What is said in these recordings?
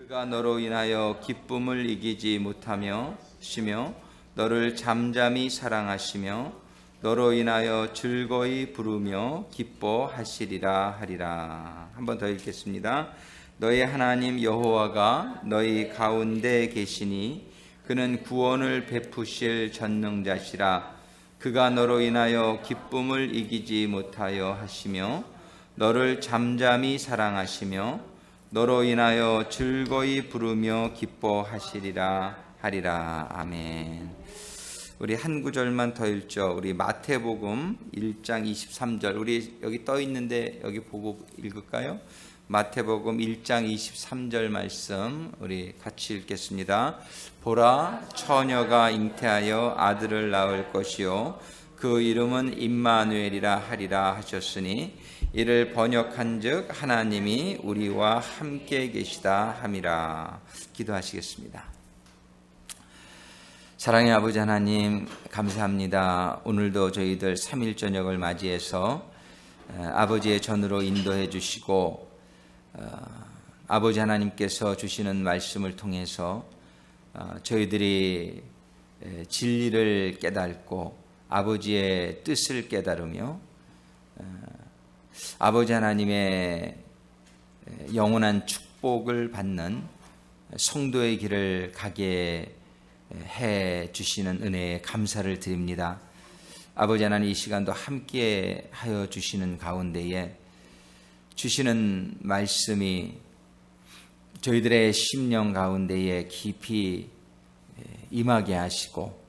그가 너로 인하여 기쁨을 이기지 못하며 시며 너를 잠잠히 사랑하시며 너로 인하여 즐거이 부르며 기뻐하시리라 하리라. 한 번 더 읽겠습니다. 너희 하나님 여호와가 너희 가운데 계시니 그는 구원을 베푸실 전능자시라. 그가 너로 인하여 기쁨을 이기지 못하여 하시며 너를 잠잠히 사랑하시며 너로 인하여 즐거이 부르며 기뻐하시리라 하리라. 아멘. 우리 한 구절만 더 읽죠. 우리 마태복음 1장 23절. 우리 여기 떠 있는데 여기 보고 읽을까요? 마태복음 1장 23절 말씀 우리 같이 읽겠습니다. 보라, 처녀가 잉태하여 아들을 낳을 것이요 그 이름은 임마누엘이라 하리라 하셨으니 이를 번역한즉 하나님이 우리와 함께 계시다 함이라. 기도하시겠습니다. 사랑의 아버지 하나님, 감사합니다. 오늘도 저희들 3일 저녁을 맞이해서 아버지의 전으로 인도해 주시고 아버지 하나님께서 주시는 말씀을 통해서 저희들이 진리를 깨닫고 아버지의 뜻을 깨달으며 아버지 하나님의 영원한 축복을 받는 성도의 길을 가게 해 주시는 은혜에 감사를 드립니다. 아버지 하나님, 이 시간도 함께 하여 주시는 가운데에 주시는 말씀이 저희들의 심령 가운데에 깊이 임하게 하시고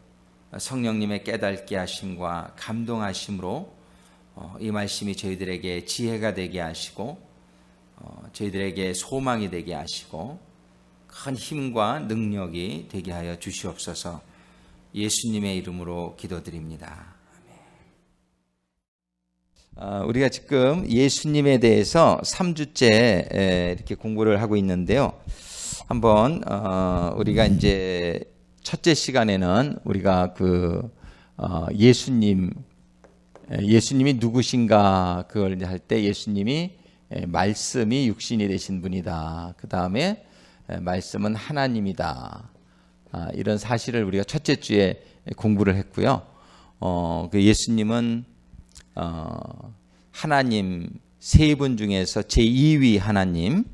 성령님의 깨닫게 하심과 감동하심으로 이 말씀이 저희들에게 지혜가 되게 하시고 저희들에게 소망이 되게 하시고 큰 힘과 능력이 되게 하여 주시옵소서. 예수님의 이름으로 기도드립니다. 우리가 지금 예수님에 대해서 3주째 이렇게 공부를 하고 있는데요. 한번 우리가 이제 첫째 시간에는 우리가 예수님이 누구신가 그걸 할 때 예수님이 말씀이 육신이 되신 분이다. 그 다음에 말씀은 하나님이다. 이런 사실을 우리가 첫째 주에 공부를 했고요. 그 예수님은 하나님 세 분 중에서 제2위 하나님,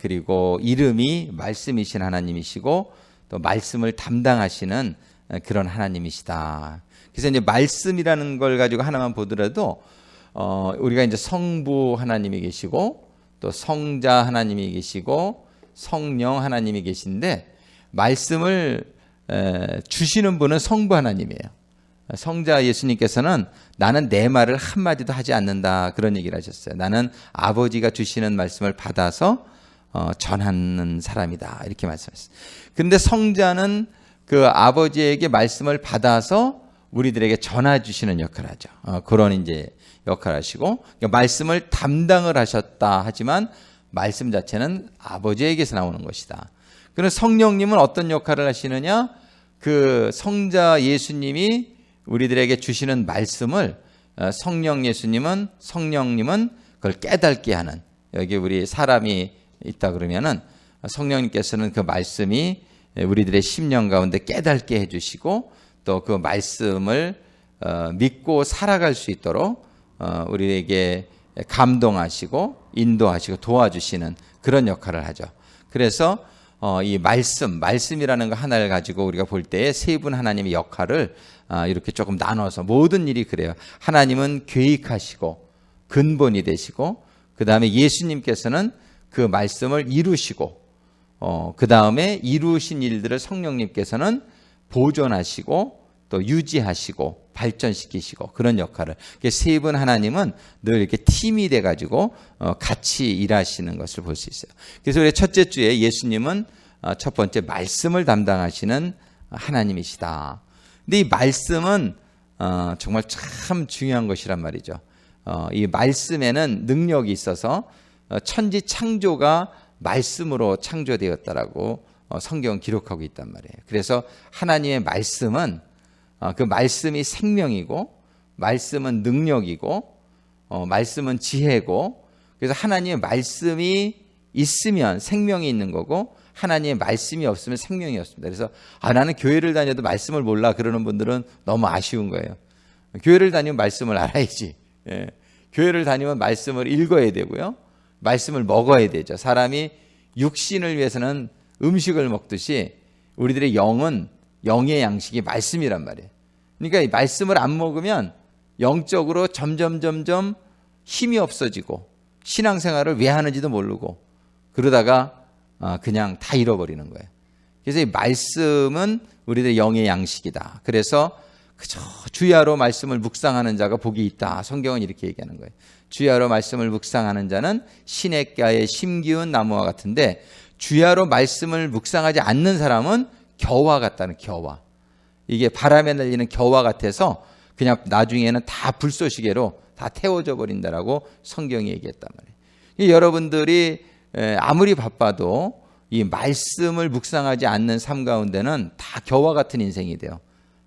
그리고 이름이 말씀이신 하나님이시고 또 말씀을 담당하시는 그런 하나님이시다. 그래서 이제 말씀이라는 걸 가지고 하나만 보더라도 우리가 이제 성부 하나님이 계시고 또 성자 하나님이 계시고 성령 하나님이 계신데 말씀을 주시는 분은 성부 하나님이에요. 성자 예수님께서는 나는 내 말을 한마디도 하지 않는다 그런 얘기를 하셨어요. 나는 아버지가 주시는 말씀을 받아서 전하는 사람이다 이렇게 말씀하셨어요. 그런데 성자는 그 아버지에게 말씀을 받아서 우리들에게 전해 주시는 역할을 하죠. 그런 이제 역할을 하시고 그러니까 말씀을 담당을 하셨다 하지만 말씀 자체는 아버지에게서 나오는 것이다. 그럼 성령님은 어떤 역할을 하시느냐? 그 성자 예수님이 우리들에게 주시는 말씀을 성령님은 그걸 깨닫게 하는, 여기 우리 사람이 있다 그러면은 성령님께서는 그 말씀이 우리들의 심령 가운데 깨닫게 해주시고 또 그 말씀을 믿고 살아갈 수 있도록 우리에게 감동하시고 인도하시고 도와주시는 그런 역할을 하죠. 그래서 이 말씀이라는 거 하나를 가지고 우리가 볼 때에 세 분 하나님의 역할을 이렇게 조금 나눠서 모든 일이 그래요. 하나님은 계획하시고 근본이 되시고 그 다음에 예수님께서는 그 말씀을 이루시고 그 다음에 이루신 일들을 성령님께서는 보존하시고 또 유지하시고 발전시키시고 그런 역할을, 세 분 하나님은 늘 이렇게 팀이 돼가지고 같이 일하시는 것을 볼 수 있어요. 그래서 우리 첫째 주에 예수님은 첫 번째 말씀을 담당하시는 하나님이시다. 근데 이 말씀은 정말 참 중요한 것이란 말이죠. 이 말씀에는 능력이 있어서 천지 창조가 말씀으로 창조되었다라고 성경은 기록하고 있단 말이에요. 그래서 하나님의 말씀은 그 말씀이 생명이고 말씀은 능력이고 말씀은 지혜고, 그래서 하나님의 말씀이 있으면 생명이 있는 거고 하나님의 말씀이 없으면 생명이 없습니다. 그래서 나는 교회를 다녀도 말씀을 몰라 그러는 분들은 너무 아쉬운 거예요. 교회를 다니면 말씀을 알아야지. 예. 교회를 다니면 말씀을 읽어야 되고요. 말씀을 먹어야 되죠. 사람이 육신을 위해서는 음식을 먹듯이 우리들의 영은 영의 양식이 말씀이란 말이에요. 그러니까 이 말씀을 안 먹으면 영적으로 점점 힘이 없어지고 신앙생활을 왜 하는지도 모르고 그러다가 그냥 다 잃어버리는 거예요. 그래서 이 말씀은 우리들의 영의 양식이다. 그래서 그저 주야로 말씀을 묵상하는 자가 복이 있다. 성경은 이렇게 얘기하는 거예요. 주야로 말씀을 묵상하는 자는 시냇가에 심기운 나무와 같은데 주야로 말씀을 묵상하지 않는 사람은 겨와 같다는 겨와. 이게 바람에 날리는 겨와 같아서 그냥 나중에는 다 불쏘시개로 다 태워져 버린다라고 성경이 얘기했단 말이에요. 여러분들이 아무리 바빠도 이 말씀을 묵상하지 않는 삶 가운데는 다 겨와 같은 인생이 돼요.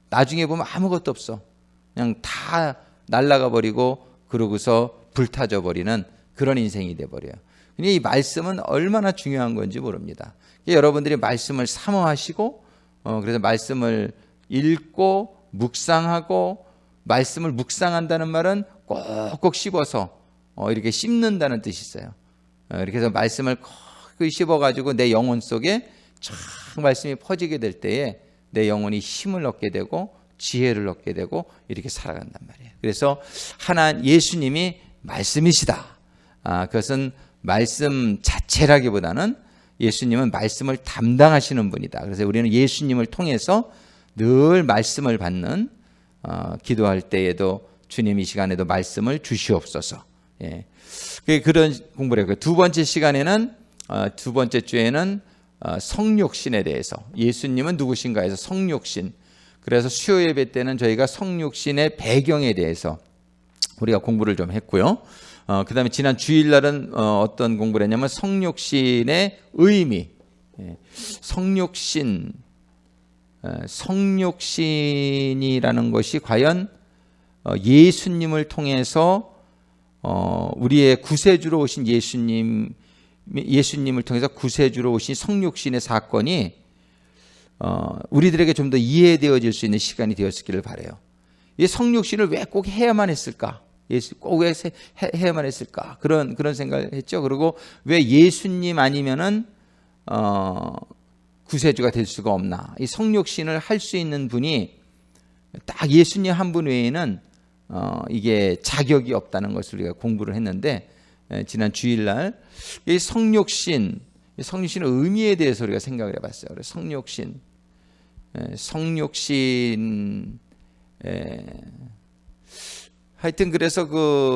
나중에 보면 아무것도 없어. 그냥 다 날아가 버리고 그러고서 불타져 버리는 그런 인생이 돼버려요. 이 말씀은 얼마나 중요한 건지 모릅니다. 여러분들이 말씀을 사모하시고 그래서 말씀을 읽고 묵상하고 말씀을 묵상한다는 말은 꼭꼭 씹어서 이렇게 씹는다는 뜻이 있어요. 이렇게 해서 말씀을 꼭 씹어가지고 내 영혼 속에 쫙 말씀이 퍼지게 될 때에 내 영혼이 힘을 얻게 되고 지혜를 얻게 되고 이렇게 살아간단 말이에요. 그래서 예수님이 말씀이시다. 그것은 말씀 자체라기보다는 예수님은 말씀을 담당하시는 분이다. 그래서 우리는 예수님을 통해서 늘 말씀을 받는 기도할 때에도 주님 이 시간에도 말씀을 주시옵소서. 예. 그런 공부를 했고요. 두 번째 시간에는 두 번째 주에는 성육신에 대해서 예수님은 누구신가 해서 성육신. 그래서 수요 예배 때는 저희가 성육신의 배경에 대해서 우리가 공부를 좀 했고요. 그 다음에 지난 주일날은 어떤 공부를 했냐면 성육신의 의미. 성육신이라는 것이 과연 예수님을 통해서 우리의 구세주로 오신 예수님을 통해서 구세주로 오신 성육신의 사건이 우리들에게 좀 더 이해되어질 수 있는 시간이 되었기를 바라요. 이 성육신을 왜 꼭 해야만 했을까? 꼭 왜 해야만 했을까? 그런 생각을 했죠. 그리고 왜 예수님 아니면은 구세주가 될 수가 없나? 이 성육신을 할 수 있는 분이 딱 예수님 한 분 외에는 이게 자격이 없다는 것을 우리가 공부를 했는데 지난 주일날 이 성육신의 의미에 대해서 우리가 생각을 해봤어요. 그래서 성육신 하여튼 그래서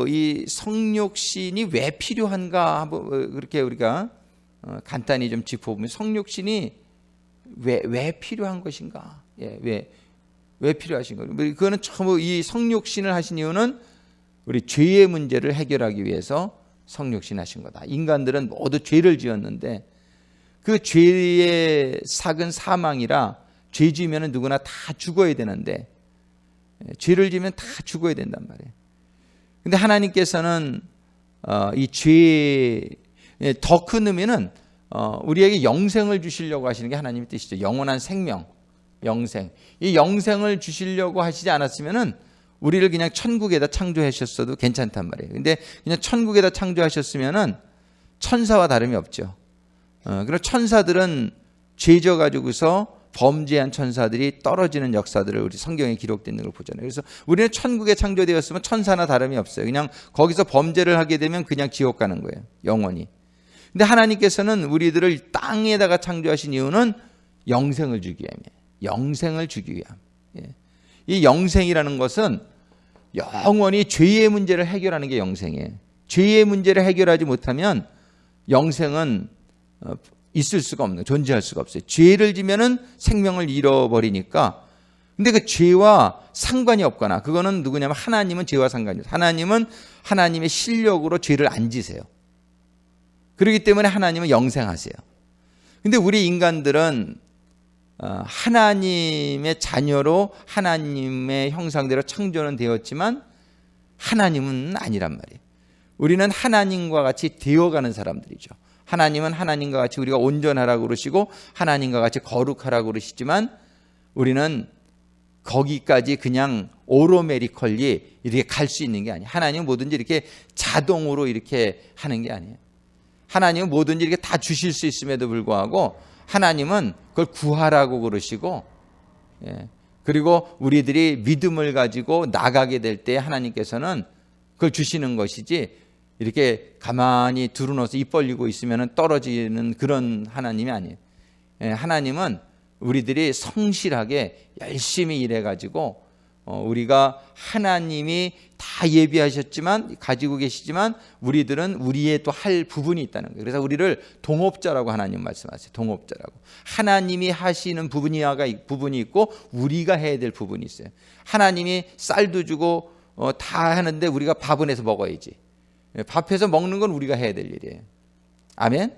이 성육신이 왜 필요한가 한번 그렇게 우리가 간단히 좀 짚어보면 성육신이 왜 필요한 것인가? 왜 필요하신 거예요? 그거는 처음 이 성육신을 하신 이유는 우리 죄의 문제를 해결하기 위해서 성육신 하신 거다. 인간들은 모두 죄를 지었는데 그 죄의 삭은 사망이라 죄 지으면 누구나 다 죽어야 되는데 죄를 지으면 다 죽어야 된단 말이에요. 근데 하나님께서는 이 죄의 더 큰 의미는 우리에게 영생을 주시려고 하시는 게 하나님의 뜻이죠. 영원한 생명, 영생. 이 영생을 주시려고 하시지 않았으면은 우리를 그냥 천국에다 창조하셨어도 괜찮단 말이에요. 근데 그냥 천국에다 창조하셨으면은 천사와 다름이 없죠. 그리고 천사들은 죄져 가지고서 범죄한 천사들이 떨어지는 역사들을 우리 성경에 기록되어 있는 걸 보잖아요. 그래서 우리는 천국에 창조되었으면 천사나 다름이 없어요. 그냥 거기서 범죄를 하게 되면 그냥 지옥 가는 거예요. 영원히. 근데 하나님께서는 우리들을 땅에다가 창조하신 이유는 영생을 주기 위함이에요. 영생을 주기 위함. 이 영생이라는 것은 영원히 죄의 문제를 해결하는 게 영생이에요. 죄의 문제를 해결하지 못하면 영생은 있을 수가 없는, 존재할 수가 없어요. 죄를 지면은 생명을 잃어버리니까. 근데 그 죄와 상관이 없거나, 그거는 누구냐면 하나님은 죄와 상관이 없어요. 하나님은 하나님의 실력으로 죄를 안 지세요. 그렇기 때문에 하나님은 영생하세요. 근데 우리 인간들은 하나님의 자녀로 하나님의 형상대로 창조는 되었지만 하나님은 아니란 말이에요. 우리는 하나님과 같이 되어가는 사람들이죠. 하나님은 하나님과 같이 우리가 온전하라고 그러시고 하나님과 같이 거룩하라고 그러시지만 우리는 거기까지 그냥 오로메리컬리 이렇게 갈 수 있는 게 아니에요. 하나님은 뭐든지 이렇게 자동으로 이렇게 하는 게 아니에요. 하나님은 뭐든지 이렇게 다 주실 수 있음에도 불구하고 하나님은 그걸 구하라고 그러시고, 그리고 우리들이 믿음을 가지고 나가게 될 때 하나님께서는 그걸 주시는 것이지 이렇게 가만히 두루누워서 입 벌리고 있으면 떨어지는 그런 하나님이 아니에요. 하나님은 우리들이 성실하게 열심히 일해가지고 우리가 하나님이 다 예비하셨지만 가지고 계시지만 우리들은 우리의 또 할 부분이 있다는 거예요. 그래서 우리를 동업자라고 하나님 말씀하세요. 동업자라고. 하나님이 하시는 부분이 있고 우리가 해야 될 부분이 있어요. 하나님이 쌀도 주고 다 하는데 우리가 밥은 해서 먹어야지. 밥해서 먹는 건 우리가 해야 될 일이에요. 아멘?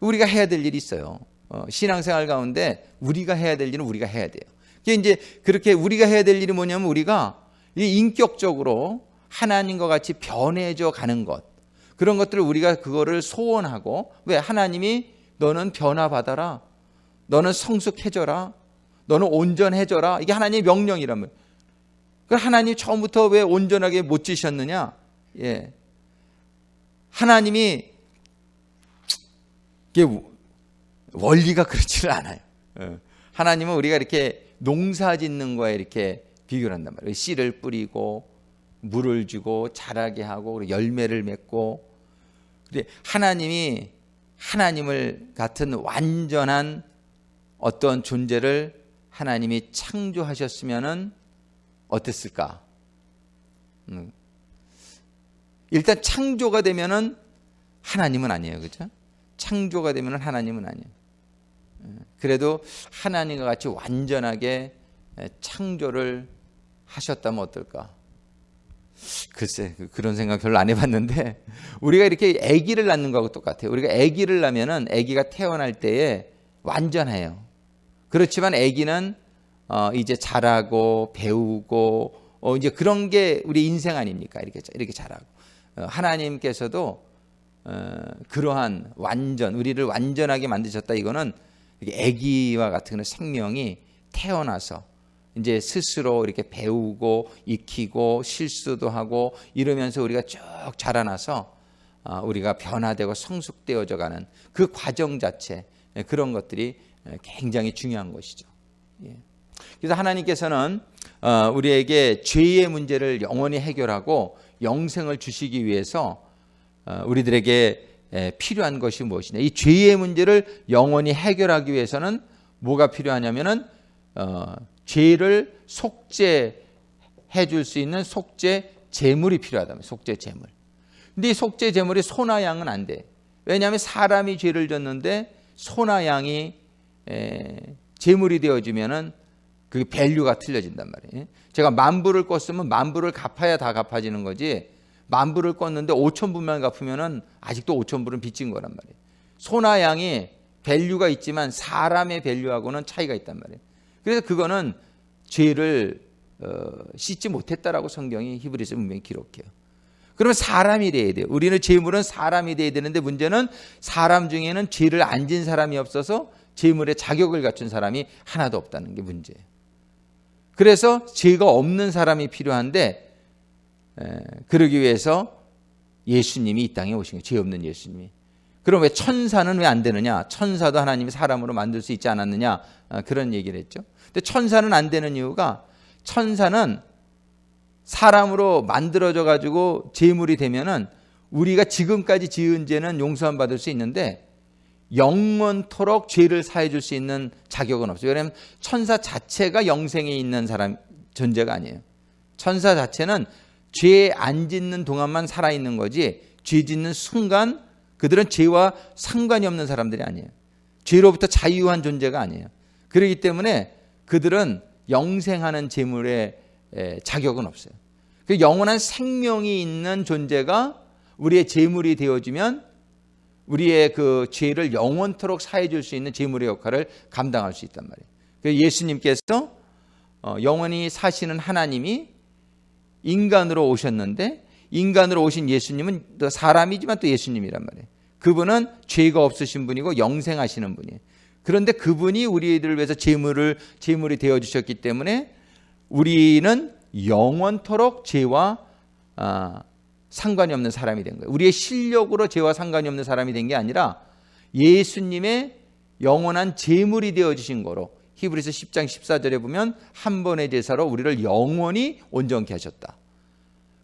우리가 해야 될 일이 있어요. 신앙생활 가운데 우리가 해야 될 일은 우리가 해야 돼요. 이제 그렇게 우리가 해야 될 일이 뭐냐면 우리가 인격적으로 하나님과 같이 변해져 가는 것, 그런 것들을 우리가 그거를 소원하고, 왜? 하나님이 너는 변화받아라, 너는 성숙해져라, 너는 온전해져라, 이게 하나님의 명령이란 말이에요. 그럼 하나님이 처음부터 왜 온전하게 못 지셨느냐? 하나님이 이게 원리가 그렇지를 않아요. 하나님은 우리가 이렇게 농사 짓는 거에 이렇게 비교를 한단 말이에요. 씨를 뿌리고 물을 주고 자라게 하고 그리고 열매를 맺고. 하나님이 하나님을 같은 완전한 어떤 존재를 하나님이 창조하셨으면은 어땠을까? 일단 창조가 되면은 하나님은 아니에요, 그렇죠? 창조가 되면은 하나님은 아니에요. 그래도 하나님과 같이 완전하게 창조를 하셨다면 어떨까? 글쎄, 그런 생각 별로 안 해봤는데, 우리가 이렇게 아기를 낳는 거하고 똑같아요. 우리가 아기를 낳으면은 아기가 태어날 때에 완전해요. 그렇지만 아기는 이제 자라고 배우고 이제 그런 게 우리 인생 아닙니까? 이렇게 자라고. 하나님께서도 그러한 우리를 완전하게 만드셨다. 이거는 아기와 같은 생명이 태어나서 이제 스스로 이렇게 배우고 익히고 실수도 하고 이러면서 우리가 쭉 자라나서 우리가 변화되고 성숙되어져 가는 그 과정 자체, 그런 것들이 굉장히 중요한 것이죠. 그래서 하나님께서는 우리에게 죄의 문제를 영원히 해결하고 영생을 주시기 위해서 우리들에게 필요한 것이 무엇이냐? 이 죄의 문제를 영원히 해결하기 위해서는 뭐가 필요하냐면은 죄를 속죄해 줄 수 있는 속죄 제물이 필요하다면, 속죄 제물. 근데 이 속죄 제물이 소나 양은 안 돼. 왜냐하면 사람이 죄를 졌는데 소나 양이 제물이 되어지면은 그 밸류가 틀려진단 말이에요. 제가 10,000불을 꿨으면 10,000불을 갚아야 다 갚아지는 거지. 10,000불을 꿨는데 5,000불만 갚으면은 아직도 5,000불은 빚진 거란 말이에요. 소나 양이 밸류가 있지만 사람의 밸류하고는 차이가 있단 말이에요. 그래서 그거는 죄를 씻지 못했다라고 성경이 히브리서에 분명히 기록해요. 그러면 사람이 돼야 돼요. 우리는 제물은 사람이 돼야 되는데 문제는 사람 중에는 죄를 안 진 사람이 없어서 제물의 자격을 갖춘 사람이 하나도 없다는 게 문제예요. 그래서 죄가 없는 사람이 필요한데 그러기 위해서 예수님이 이 땅에 오신 거예요. 죄 없는 예수님이. 그럼 왜 천사는 왜 안 되느냐? 천사도 하나님이 사람으로 만들 수 있지 않았느냐? 그런 얘기를 했죠. 근데 천사는 안 되는 이유가, 천사는 사람으로 만들어져 가지고 제물이 되면은 우리가 지금까지 지은 죄는 용서함 받을 수 있는데 영원토록 죄를 사해 줄 수 있는 자격은 없어요. 왜냐하면 천사 자체가 영생에 있는 존재가 아니에요. 천사 자체는 죄 안 짓는 동안만 살아있는 거지, 죄 짓는 순간 그들은 죄와 상관이 없는 사람들이 아니에요. 죄로부터 자유한 존재가 아니에요. 그렇기 때문에 그들은 영생하는 제물의 자격은 없어요. 그 영원한 생명이 있는 존재가 우리의 제물이 되어지면 우리의 그 죄를 영원토록 사해 줄 수 있는 제물의 역할을 감당할 수 있단 말이에요. 그래서 예수님께서 영원히 사시는 하나님이 인간으로 오셨는데 인간으로 오신 예수님은 또 사람이지만 또 예수님이란 말이에요. 그분은 죄가 없으신 분이고 영생하시는 분이에요. 그런데 그분이 우리들을 위해서 제물이 되어 주셨기 때문에 우리는 영원토록 죄와 상관이 없는 사람이 된 거예요. 우리의 실력으로 죄와 상관이 없는 사람이 된 게 아니라 예수님의 영원한 제물이 되어 주신 거로 히브리서 10장 14절에 보면 한 번의 제사로 우리를 영원히 온전케 하셨다.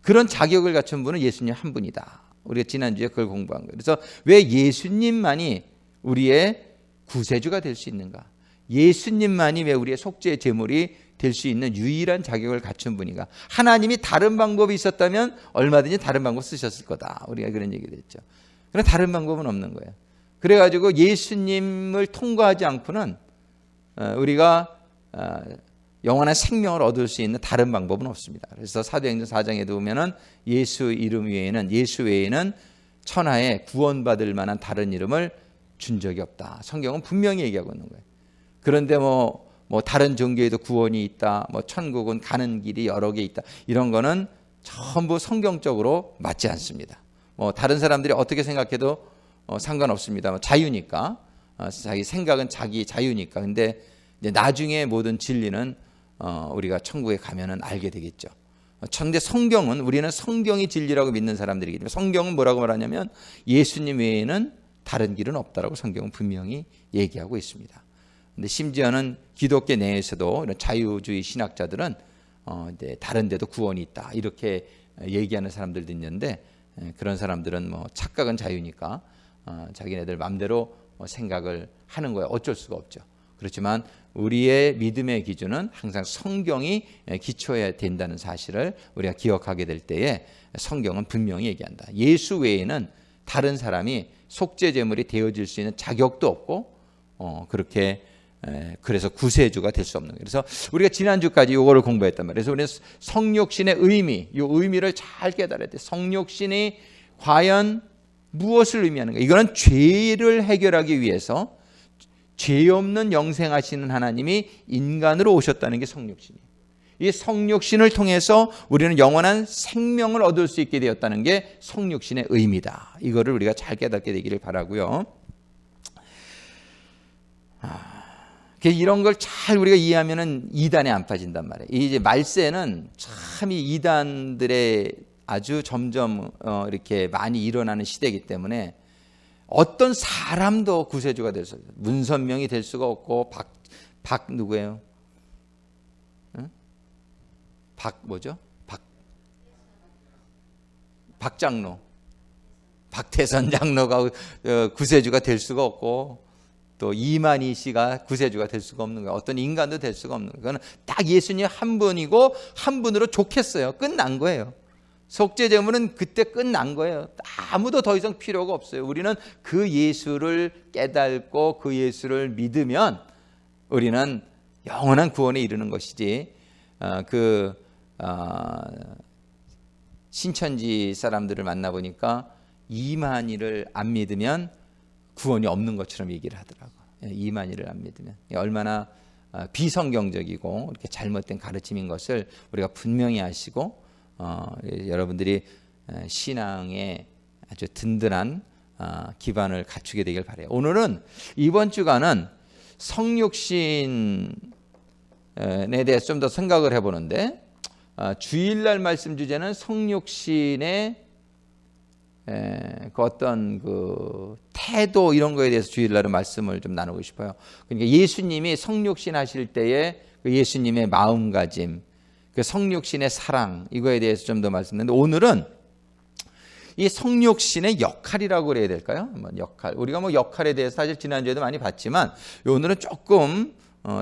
그런 자격을 갖춘 분은 예수님 한 분이다. 우리가 지난주에 그걸 공부한 거예요. 그래서 왜 예수님만이 우리의 구세주가 될 수 있는가? 예수님만이 왜 우리의 속죄의 제물이 될 수 있는 유일한 자격을 갖춘 분이가? 하나님이 다른 방법이 있었다면 얼마든지 다른 방법 쓰셨을 거다. 우리가 그런 얘기를 했죠. 그러나 다른 방법은 없는 거예요. 그래가지고 예수님을 통과하지 않고는 우리가 영원한 생명을 얻을 수 있는 다른 방법은 없습니다. 그래서 사도행전 4장에도 보면은 예수 외에는 천하에 구원받을 만한 다른 이름을 준 적이 없다. 성경은 분명히 얘기하고 있는 거예요. 그런데 뭐 다른 종교에도 구원이 있다. 뭐 천국은 가는 길이 여러 개 있다. 이런 거는 전부 성경적으로 맞지 않습니다. 뭐 다른 사람들이 어떻게 생각해도 상관없습니다. 자유니까. 자기 생각은 자기 자유니까. 근데 이제 나중에 모든 진리는 우리가 천국에 가면은 알게 되겠죠. 그런데 성경은 우리는 성경이 진리라고 믿는 사람들이기 때문에 성경은 뭐라고 말하냐면 예수님 외에는 다른 길은 없다라고 성경은 분명히 얘기하고 있습니다. 근데 심지어는 기독교 내에서도 이런 자유주의 신학자들은 이제 다른 데도 구원이 있다 이렇게 얘기하는 사람들도 있는데 그런 사람들은 뭐 착각은 자유니까 자기네들 마음대로 생각을 하는 거예요. 어쩔 수가 없죠. 그렇지만 우리의 믿음의 기준은 항상 성경이 기초해야 된다는 사실을 우리가 기억하게 될 때에 성경은 분명히 얘기한다. 예수 외에는 다른 사람이 속죄 제물이 되어질 수 있는 자격도 없고 그렇게 그래서 구세주가 될 수 없는 거예요. 그래서 우리가 지난주까지 이거를 공부했단 말이에요. 그래서 우리는 성육신의 의미, 이 의미를 잘 깨달아야 돼. 성육신이 과연 무엇을 의미하는가? 이거는 죄를 해결하기 위해서 죄 없는 영생하시는 하나님이 인간으로 오셨다는 게 성육신이에요. 이 성육신을 통해서 우리는 영원한 생명을 얻을 수 있게 되었다는 게 성육신의 의미다. 이거를 우리가 잘 깨닫게 되기를 바라고요. 이런 걸 잘 우리가 이해하면은 이단에 안 빠진단 말이에요. 이제 말세는 참 이 이단들의 아주 점점 이렇게 많이 일어나는 시대이기 때문에 어떤 사람도 구세주가 될 수 없어요. 문선명이 될 수가 없고 박 누구예요? 응? 뭐죠? 박장로, 박태선 장로가 구세주가 될 수가 없고 또 이만희 씨가 구세주가 될 수가 없는 거예요. 어떤 인간도 될 수가 없는 거예요. 그거는 딱 예수님 한 분이고 한 분으로 좋겠어요. 끝난 거예요. 속죄 제물은 그때 끝난 거예요. 아무도 더 이상 필요가 없어요. 우리는 그 예수를 깨닫고 그 예수를 믿으면 우리는 영원한 구원에 이르는 것이지. 신천지 사람들을 만나보니까 이만희를 안 믿으면 구원이 없는 것처럼 얘기를 하더라고요. 이만희를 안 믿으면. 얼마나 비성경적이고 이렇게 잘못된 가르침인 것을 우리가 분명히 아시고 여러분들이 신앙에 아주 든든한 기반을 갖추게 되길 바라요. 오늘은 이번 주간은 성육신에 대해서 좀 더 생각을 해보는데 주일날 말씀 주제는 성육신의 그 어떤 그 태도 이런 거에 대해서 주일날은 말씀을 좀 나누고 싶어요. 그러니까 예수님이 성육신 하실 때의 그 예수님의 마음가짐, 그 성육신의 사랑 이거에 대해서 좀 더 말씀드렸는데 오늘은 이 성육신의 역할이라고 그래야 될까요? 역할. 우리가 뭐 역할에 대해서 사실 지난주에도 많이 봤지만 오늘은 조금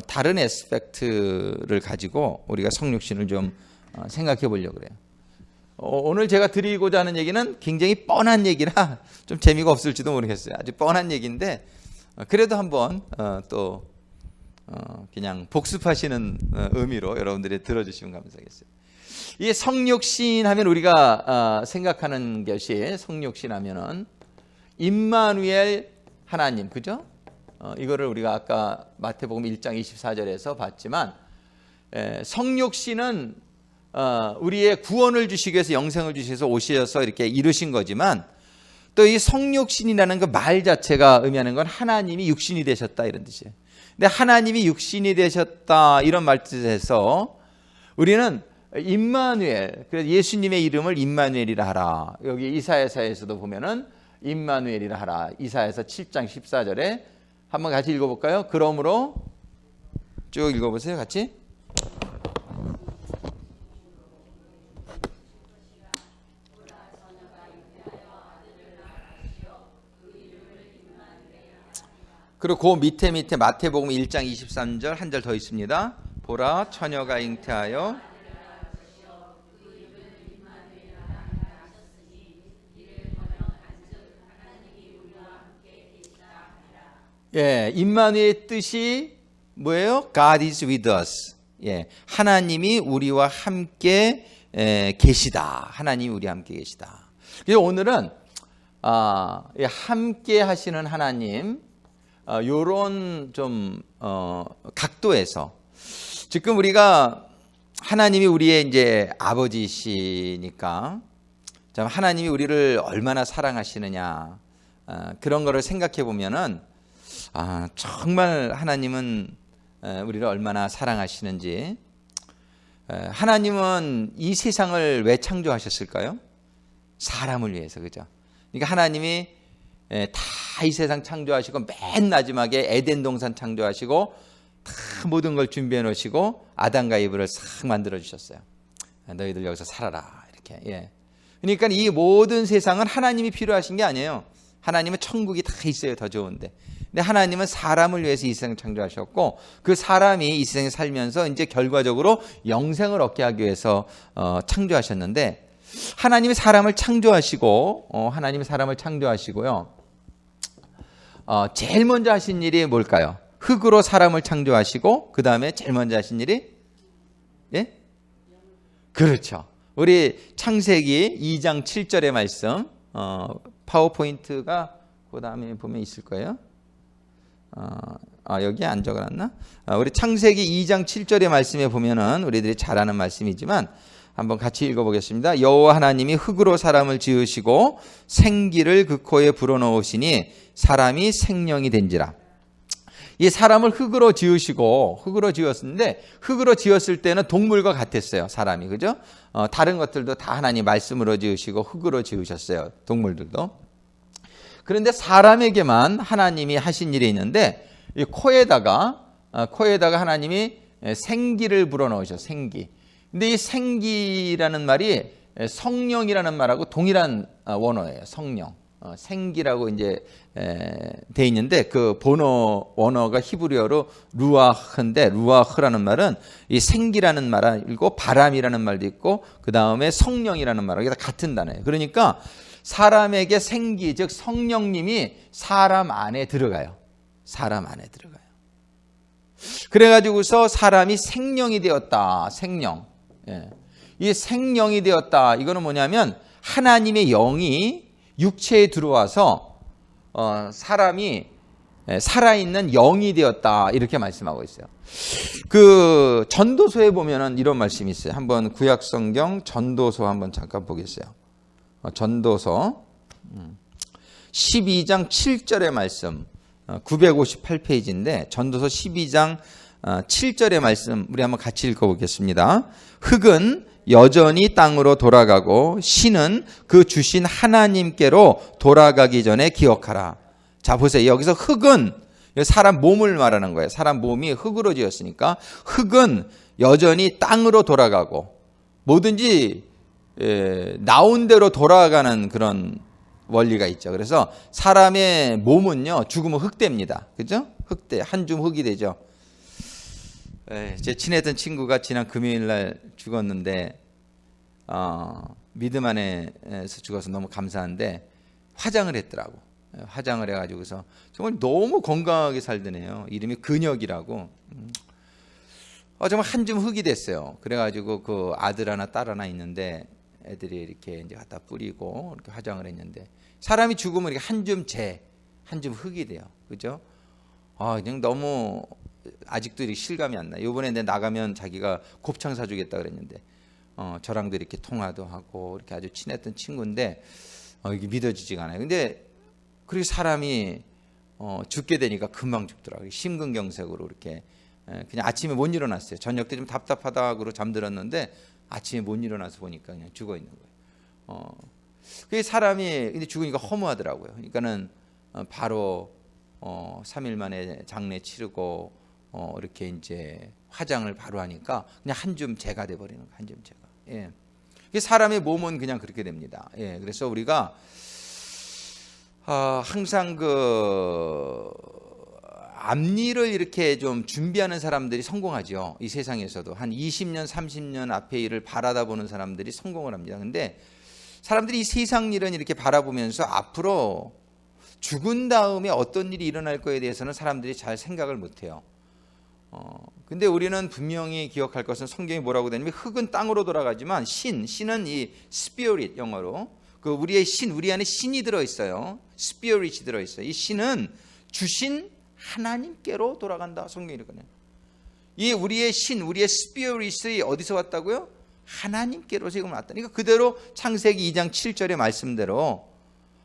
다른 애스펙트를 가지고 우리가 성육신을 좀 생각해 보려고 그래요. 오늘 제가 드리고자 하는 얘기는 굉장히 뻔한 얘기라 좀 재미가 없을지도 모르겠어요. 아주 뻔한 얘기인데 그래도 한번 또 그냥 복습하시는 의미로 여러분들이 들어주시면 감사하겠어요. 이 성육신 하면 우리가 생각하는 것이 성육신 하면은 임마누엘 하나님, 그죠? 이거를 우리가 아까 마태복음 1장 24절에서 봤지만 성육신은 우리의 구원을 주시기 위해서 영생을 주셔서 오셔서 이렇게 이루신 거지만 또 이 성육신이라는 그 말 자체가 의미하는 건 하나님이 육신이 되셨다 이런 뜻이에요. 근데 하나님이 육신이 되셨다 이런 말뜻에서 우리는 임마누엘, 그래서 예수님의 이름을 임마누엘이라 하라. 여기 이사야서에서도 보면은 임마누엘이라 하라. 이사야서 7장 14절에 한번 같이 읽어볼까요? 그러므로 쭉 읽어보세요. 같이. 그리고 그 밑에 마태복음 1장 23절 한 절 더 있습니다. 보라 처녀가 잉태하여 예, 임마누엘의 뜻이 뭐예요? God is with us. 예, 하나님이 우리와 함께 계시다. 하나님이 우리와 함께 계시다. 그래서 오늘은 함께 하시는 하나님 요런 좀 각도에서 지금 우리가 하나님이 우리의 이제 아버지시니까 참 하나님이 우리를 얼마나 사랑하시느냐 그런 거를 생각해 보면은 정말 하나님은 우리를 얼마나 사랑하시는지. 하나님은 이 세상을 왜 창조하셨을까요? 사람을 위해서, 그죠? 그러니까 하나님이 다 이 세상 창조하시고 맨 마지막에 에덴 동산 창조하시고 다 모든 걸 준비해 놓으시고 아담과 이브를 싹 만들어 주셨어요. 너희들 여기서 살아라 이렇게. 예. 그러니까 이 모든 세상은 하나님이 필요하신 게 아니에요. 하나님은 천국이 다 있어요. 더 좋은데. 근데 하나님은 사람을 위해서 이 세상을 창조하셨고 그 사람이 이 세상에 살면서 이제 결과적으로 영생을 얻게 하기 위해서 창조하셨는데 하나님이 사람을 창조하시고 하나님이 사람을 창조하시고요. 제일 먼저 하신 일이 뭘까요? 흙으로 사람을 창조하시고 그 다음에 제일 먼저 하신 일이 예? 그렇죠. 우리 창세기 2장 7절의 말씀 파워포인트가 그 다음에 보면 있을 거예요. 여기 안 적어놨나? 우리 창세기 2장 7절의 말씀에 보면은 우리들이 잘 아는 말씀이지만 한번 같이 읽어보겠습니다. 여호와 하나님이 흙으로 사람을 지으시고 생기를 그 코에 불어넣으시니 사람이 생명이 된지라. 이 사람을 흙으로 지으시고 흙으로 지었는데 흙으로 지었을 때는 동물과 같았어요. 사람이, 그죠? 다른 것들도 다 하나님 말씀으로 지으시고 흙으로 지으셨어요. 동물들도. 그런데 사람에게만 하나님이 하신 일이 있는데 이 코에다가 하나님이 생기를 불어넣으셨어요. 생기. 근데 이 생기라는 말이 성령이라는 말하고 동일한 원어예요. 성령. 생기라고 이제 돼 있는데 그 원어가 히브리어로 루아흐인데 루아흐라는 말은 이 생기라는 말이고 바람이라는 말도 있고 그 다음에 성령이라는 말하고 이게 다 같은 단어예요. 그러니까 사람에게 생기 즉 성령님이 사람 안에 들어가요. 사람 안에 들어가요. 그래가지고서 사람이 생명이 되었다. 생명. 예. 이 생명이 되었다. 이거는 뭐냐면 하나님의 영이 육체에 들어와서 사람이 살아있는 영이 되었다. 이렇게 말씀하고 있어요. 그 전도서에 보면은 이런 말씀이 있어요. 한번 구약성경 전도서 한번 잠깐 보겠어요. 전도서 12장 7절의 말씀 958페이지인데 전도서 12장 7절의 말씀 우리 한번 같이 읽어보겠습니다. 흙은 여전히 땅으로 돌아가고 신은 그 주신 하나님께로 돌아가기 전에 기억하라. 자 보세요. 여기서 흙은 사람 몸을 말하는 거예요. 사람 몸이 흙으로 지었으니까 흙은 여전히 땅으로 돌아가고 뭐든지 나온 대로 돌아가는 그런 원리가 있죠. 그래서 사람의 몸은요 죽으면 흙됩니다. 그죠? 흙돼 한 줌 흙이 되죠. 제 친했던 친구가 지난 금요일 날 죽었는데 믿음 안에서 죽어서 너무 감사한데 화장을 했더라고. 화장을 해가지고서 정말 너무 건강하게 살더네요. 이름이 근혁이라고. 정말 한 줌 흙이 됐어요. 그래가지고 그 아들 하나 딸 하나 있는데 애들이 이렇게 이제 갖다 뿌리고 이렇게 화장을 했는데 사람이 죽으면 이렇게 한 줌 한 줌 흙이 돼요. 그죠? 그냥 너무 아직도 이렇게 실감이 안 나. 이번에 내 나가면 자기가 곱창 사주겠다 그랬는데 저랑도 이렇게 통화도 하고 이렇게 아주 친했던 친구인데 이게 믿어지지가 않아요. 근데 그렇게 사람이 죽게 되니까 금방 죽더라고요. 심근경색으로 이렇게 그냥 아침에 못 일어났어요. 저녁 때 좀 답답하다고 잠들었는데 아침에 못 일어나서 보니까 그냥 죽어 있는 거예요. 그 사람이 근데 죽으니까 허무하더라고요. 그러니까는 바로 3일 만에 장례 치르고 이렇게 이제 화장을 바로 하니까 그냥 한 줌 재가 돼 버리는 거예요. 한 줌 재가. 예. 사람의 몸은 그냥 그렇게 됩니다. 예. 그래서 우리가 항상 그 앞일을 이렇게 좀 준비하는 사람들이 성공하죠. 이 세상에서도 한 20년, 30년 앞에 일을 바라다 보는 사람들이 성공을 합니다. 근데 사람들이 이 세상 일은 이렇게 바라보면서 앞으로 죽은 다음에 어떤 일이 일어날 거에 대해서는 사람들이 잘 생각을 못 해요. 근데 우리는 분명히 기억할 것은 성경이 뭐라고 되냐면 흙은 땅으로 돌아가지만 신은 이 spirit 영어로 그 우리의 우리 안에 신이 들어 있어요. spirit이 들어 있어요. 이 신은 주신 하나님께로 돌아간다. 성경이 이러거든요. 이 우리의 우리의 spirit이 어디서 왔다고요? 하나님께로 지금 왔다. 그러니까 그대로 창세기 2장 7절의 말씀대로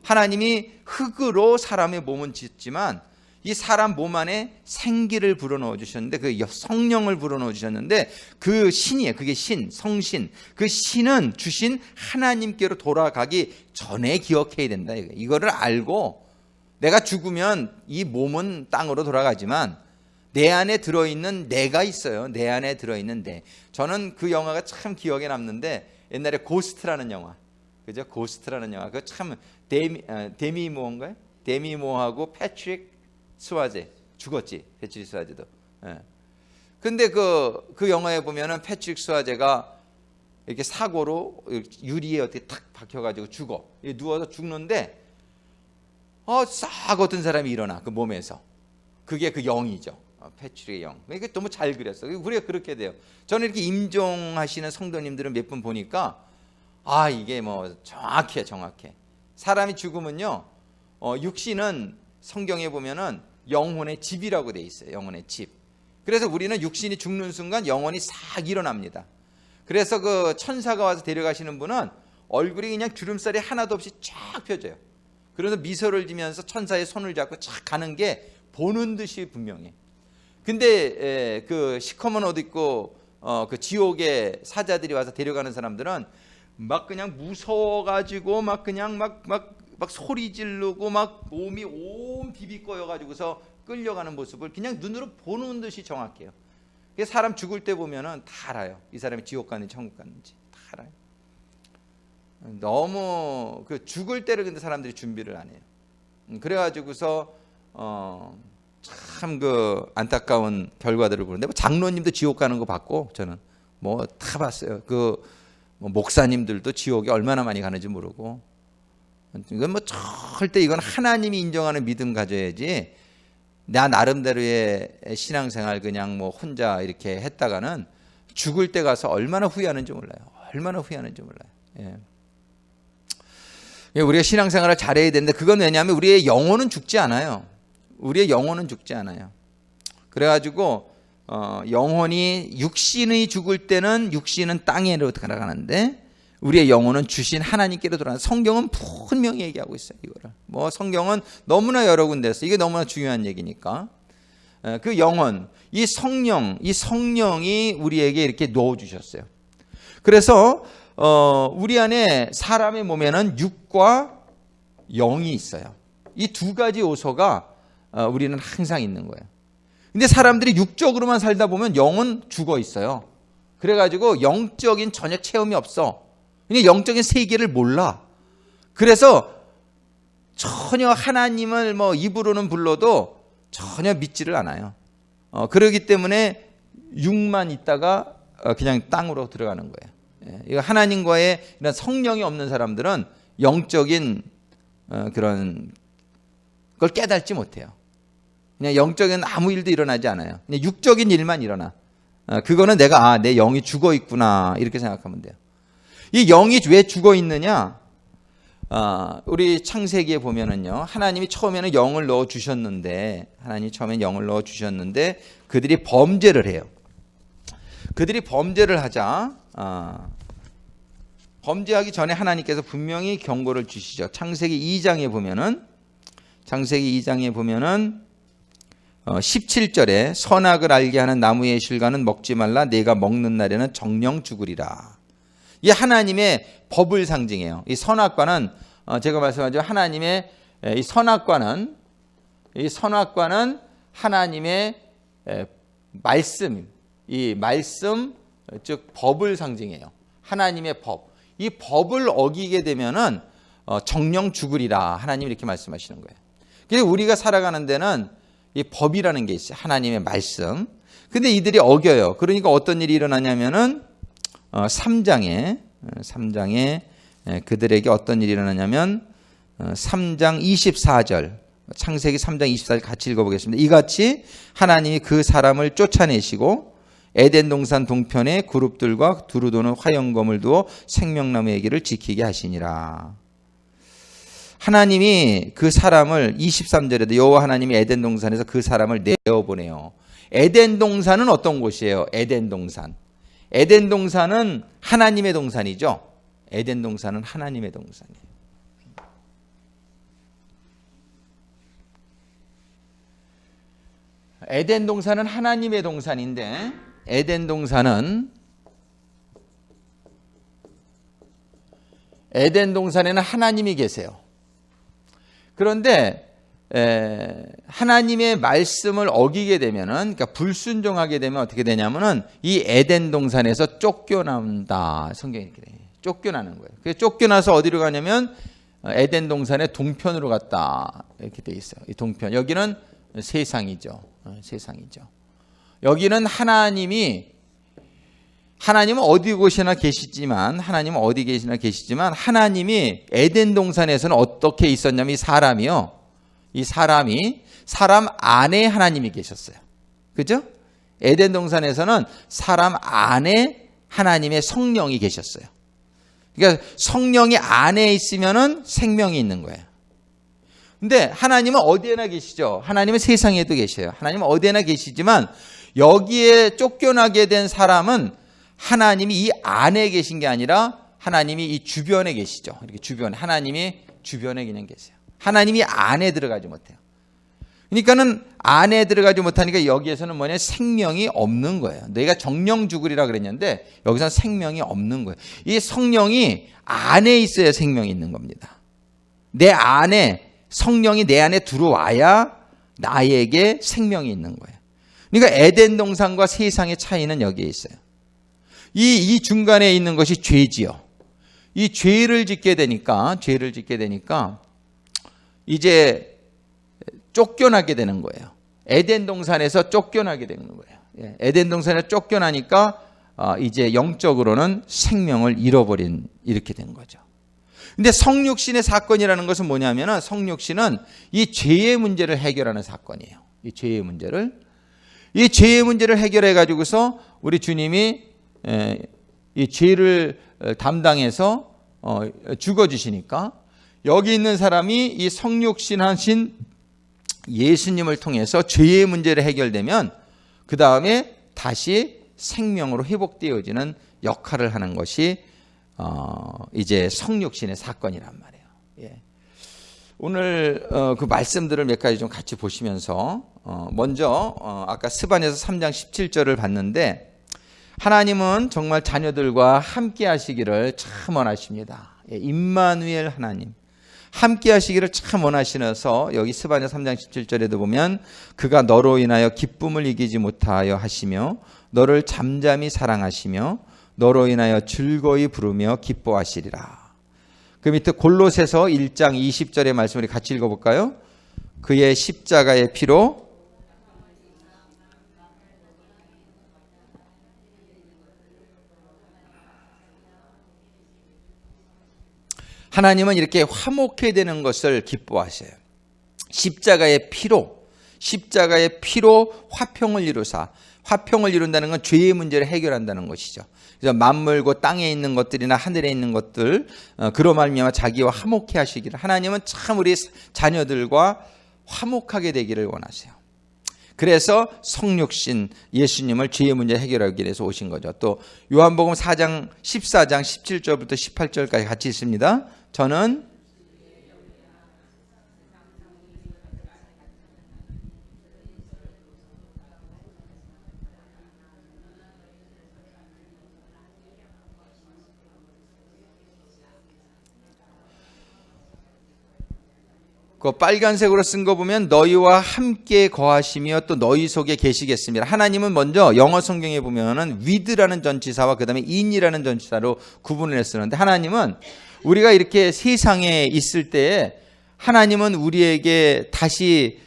하나님이 흙으로 사람의 몸은 짓지만 이 사람 몸 안에 생기를 불어넣어 주셨는데 그 성령을 불어넣어 주셨는데 그 신이에요. 그게 성신. 그 신은 주신 하나님께로 돌아가기 전에 기억해야 된다. 이거를 알고 내가 죽으면 이 몸은 땅으로 돌아가지만 내 안에 들어있는 내가 있어요. 내 안에 들어있는 내. 저는 그 영화가 참 기억에 남는데 옛날에 고스트라는 영화. 그죠? 고스트라는 영화. 그 참 데미 모어인가요? 데미 모어하고 패트릭 스와제 죽었지. 패트릭 스와제도. 예. 근데 그 영화에 보면은 패트릭 스와제가 이렇게 사고로 유리에 어떻게 탁 박혀가지고 죽어. 누워서 죽는데 싹 어떤 사람이 일어나 그 몸에서. 그게 그 영이죠. 패트릭의 영. 이게 너무 잘 그렸어. 우리가 그렇게 돼요. 저는 이렇게 임종하시는 성도님들은 몇 분 보니까 이게 뭐 정확해. 사람이 죽으면요, 육신은 성경에 보면은 영혼의 집이라고 돼 있어요. 영혼의 집. 그래서 우리는 육신이 죽는 순간 영혼이 싹 일어납니다. 그래서 그 천사가 와서 데려가시는 분은 얼굴이 그냥 주름살이 하나도 없이 쫙 펴져요. 그래서 미소를 지면서 천사의 손을 잡고 쫙 가는 게 보는 듯이 분명해. 근데 그 시커먼 옷 입고 그 지옥의 사자들이 와서 데려가는 사람들은 막 그냥 무서워가지고 막 그냥 막 소리 지르고 막 몸이 온 비비꼬여가지고서 끌려가는 모습을 그냥 눈으로 보는 듯이 정확해요. 그래서 사람 죽을 때 보면은 다 알아요. 이 사람이 지옥 갔는지 천국 갔는지 다 알아요. 너무 그 죽을 때를 근데 사람들이 준비를 안 해요. 그래가지고서 참 그 안타까운 결과들을 보는데 장로님도 지옥 가는 거 봤고 저는 뭐 다 봤어요. 그 목사님들도 지옥에 얼마나 많이 가는지 모르고 이건 뭐 절대 이건 하나님이 인정하는 믿음 가져야지 나 나름대로의 신앙생활 그냥 뭐 혼자 이렇게 했다가는 죽을 때 가서 얼마나 후회하는지 몰라요. 예. 우리가 신앙생활을 잘해야 되는데 그건 왜냐하면 우리의 영혼은 죽지 않아요. 그래가지고 영혼이 육신이 죽을 때는 육신은 땅에로 들어가는데 우리의 영혼은 주신 하나님께로 돌아가는. 성경은 분명히 얘기하고 있어요. 이거를 뭐 성경은 너무나 여러 군데서 이게 너무나 중요한 얘기니까 그 영혼, 이 성령이 우리에게 이렇게 넣어 주셨어요. 그래서 우리 안에 사람의 몸에는 육과 영이 있어요. 이 두 가지 요소가 우리는 항상 있는 거예요. 근데 사람들이 육적으로만 살다 보면 영은 죽어 있어요. 그래가지고 영적인 전혀 체험이 없어. 그냥 영적인 세계를 몰라. 그래서 전혀 하나님을 뭐 입으로는 불러도 전혀 믿지를 않아요. 그러기 때문에 육만 있다가 그냥 땅으로 들어가는 거예요. 이거 하나님과의 이런 성령이 없는 사람들은 영적인 그런 걸 깨닫지 못해요. 그냥 영적인 아무 일도 일어나지 않아요. 그냥 육적인 일만 일어나. 그거는 내가 내 영이 죽어 있구나 이렇게 생각하면 돼요. 이 영이 왜 죽어 있느냐? 우리 창세기에 보면은요, 하나님이 처음에는 영을 넣어 주셨는데, 그들이 범죄를 해요. 그들이 범죄를 하자 범죄하기 전에 하나님께서 분명히 경고를 주시죠. 창세기 2장에 보면은 17절에 선악을 알게 하는 나무의 실과는 먹지 말라. 내가 먹는 날에는 정령 죽으리라. 이 하나님의 법을 상징해요. 이 선악과는 제가 말씀하죠. 하나님의 이 선악과는 하나님의 말씀, 이 말씀 즉 법을 상징해요. 하나님의 법. 이 법을 어기게 되면은 정령 죽으리라. 하나님이 이렇게 말씀하시는 거예요. 그래서 우리가 살아가는 데는 이 법이라는 게 있어요. 하나님의 말씀. 근데 이들이 어겨요. 그러니까 어떤 일이 일어나냐면은 3장에 그들에게 어떤 일이 일어나냐면 3장 24절 창세기 3장 24절 같이 읽어보겠습니다. 이같이 하나님이 그 사람을 쫓아내시고 에덴 동산 동편에 그룹들과 두루 도는 화영검을 두어 생명나무의 길을 지키게 하시니라. 하나님이 그 사람을 23절에도 여호와 하나님이 에덴 동산에서 그 사람을 내어보내요. 에덴 동산은 어떤 곳이에요? 에덴 동산. 에덴 동산은 하나님의 동산이죠. 에덴 동산은 하나님의 동산이에요. 에덴 동산은 하나님의 동산인데 에덴 동산에는 하나님이 계세요. 그런데 하나님의 말씀을 어기게 되면은, 그러니까 불순종하게 되면 어떻게 되냐면은 이 에덴 동산에서 쫓겨난다. 성경이 이렇게 돼요. 쫓겨나는 거예요. 그래서 쫓겨나서 어디로 가냐면 에덴 동산의 동편으로 갔다. 이렇게 돼 있어요. 이 동편. 여기는 세상이죠. 여기는 하나님은 어디 곳이나 계시지만 하나님이 에덴 동산에서는 어떻게 있었냐면 이 사람이 사람 안에 하나님이 계셨어요. 그죠? 에덴 동산에서는 사람 안에 하나님의 성령이 계셨어요. 그러니까 성령이 안에 있으면은 생명이 있는 거예요. 근데 하나님은 어디에나 계시죠. 하나님은 세상에도 계셔요. 하나님은 어디에나 계시지만 여기에 쫓겨나게 된 사람은 하나님이 이 안에 계신 게 아니라 하나님이 이 주변에 계시죠. 이렇게 주변에, 하나님이 주변에 그냥 계세요. 하나님이 안에 들어가지 못해요. 그러니까는 안에 들어가지 못하니까 여기에서는 뭐냐, 생명이 없는 거예요. 너희가 정령 죽으리라 그랬는데 여기서는 생명이 없는 거예요. 이 성령이 안에 있어야 생명이 있는 겁니다. 내 안에 성령이 내 안에 들어와야 나에게 생명이 있는 거예요. 그러니까 에덴 동산과 세상의 차이는 여기에 있어요. 이 중간에 있는 것이 죄지요. 이 죄를 짓게 되니까 이제 쫓겨나게 되는 거예요. 에덴 동산에서 쫓겨나게 되는 거예요. 에덴 동산에 쫓겨나니까 이제 영적으로는 생명을 잃어버린 이렇게 된 거죠. 근데 성육신의 사건이라는 것은 뭐냐면은 성육신은 이 죄의 문제를 해결하는 사건이에요. 이 죄의 문제를 해결해 가지고서 우리 주님이 이 죄를 담당해서 죽어 주시니까 여기 있는 사람이 이 성육신 하신 예수님을 통해서 죄의 문제를 해결되면 그 다음에 다시 생명으로 회복되어지는 역할을 하는 것이 이제 성육신의 사건이란 말이에요. 예. 오늘 그 말씀들을 몇 가지 좀 같이 보시면서 먼저 아까 스바냐서 3장 17절을 봤는데 하나님은 정말 자녀들과 함께 하시기를 참 원하십니다. 예, 임마누엘 하나님 함께 하시기를 참 원하시면서 여기 스바냐 3장 17절에도 보면 그가 너로 인하여 기쁨을 이기지 못하여 하시며 너를 잠잠히 사랑하시며 너로 인하여 즐거이 부르며 기뻐하시리라. 그 밑에 골로새서 1장 20절의 말씀 우리 같이 읽어볼까요? 그의 십자가의 피로 하나님은 이렇게 화목해 되는 것을 기뻐하셔요. 십자가의 피로 화평을 이루사, 화평을 이룬다는 건 죄의 문제를 해결한다는 것이죠. 그래서 만물고 땅에 있는 것들이나 하늘에 있는 것들 그로 말미암아 자기와 화목해 하시기를, 하나님은 참 우리 자녀들과 화목하게 되기를 원하세요. 그래서 성육신 예수님을 죄의 문제 해결하기 위해서 오신 거죠. 또 요한복음 4장 14장 17절부터 18절까지 같이 있습니다. 저는 그 빨간색으로 쓴 거 보면 너희와 함께 거하시며 또 너희 속에 계시겠습니다. 하나님은 먼저 영어 성경에 보면은 with라는 전치사와 그 다음에 in이라는 전치사로 구분을 했었는데, 하나님은 우리가 이렇게 세상에 있을 때에 하나님은 우리에게 다시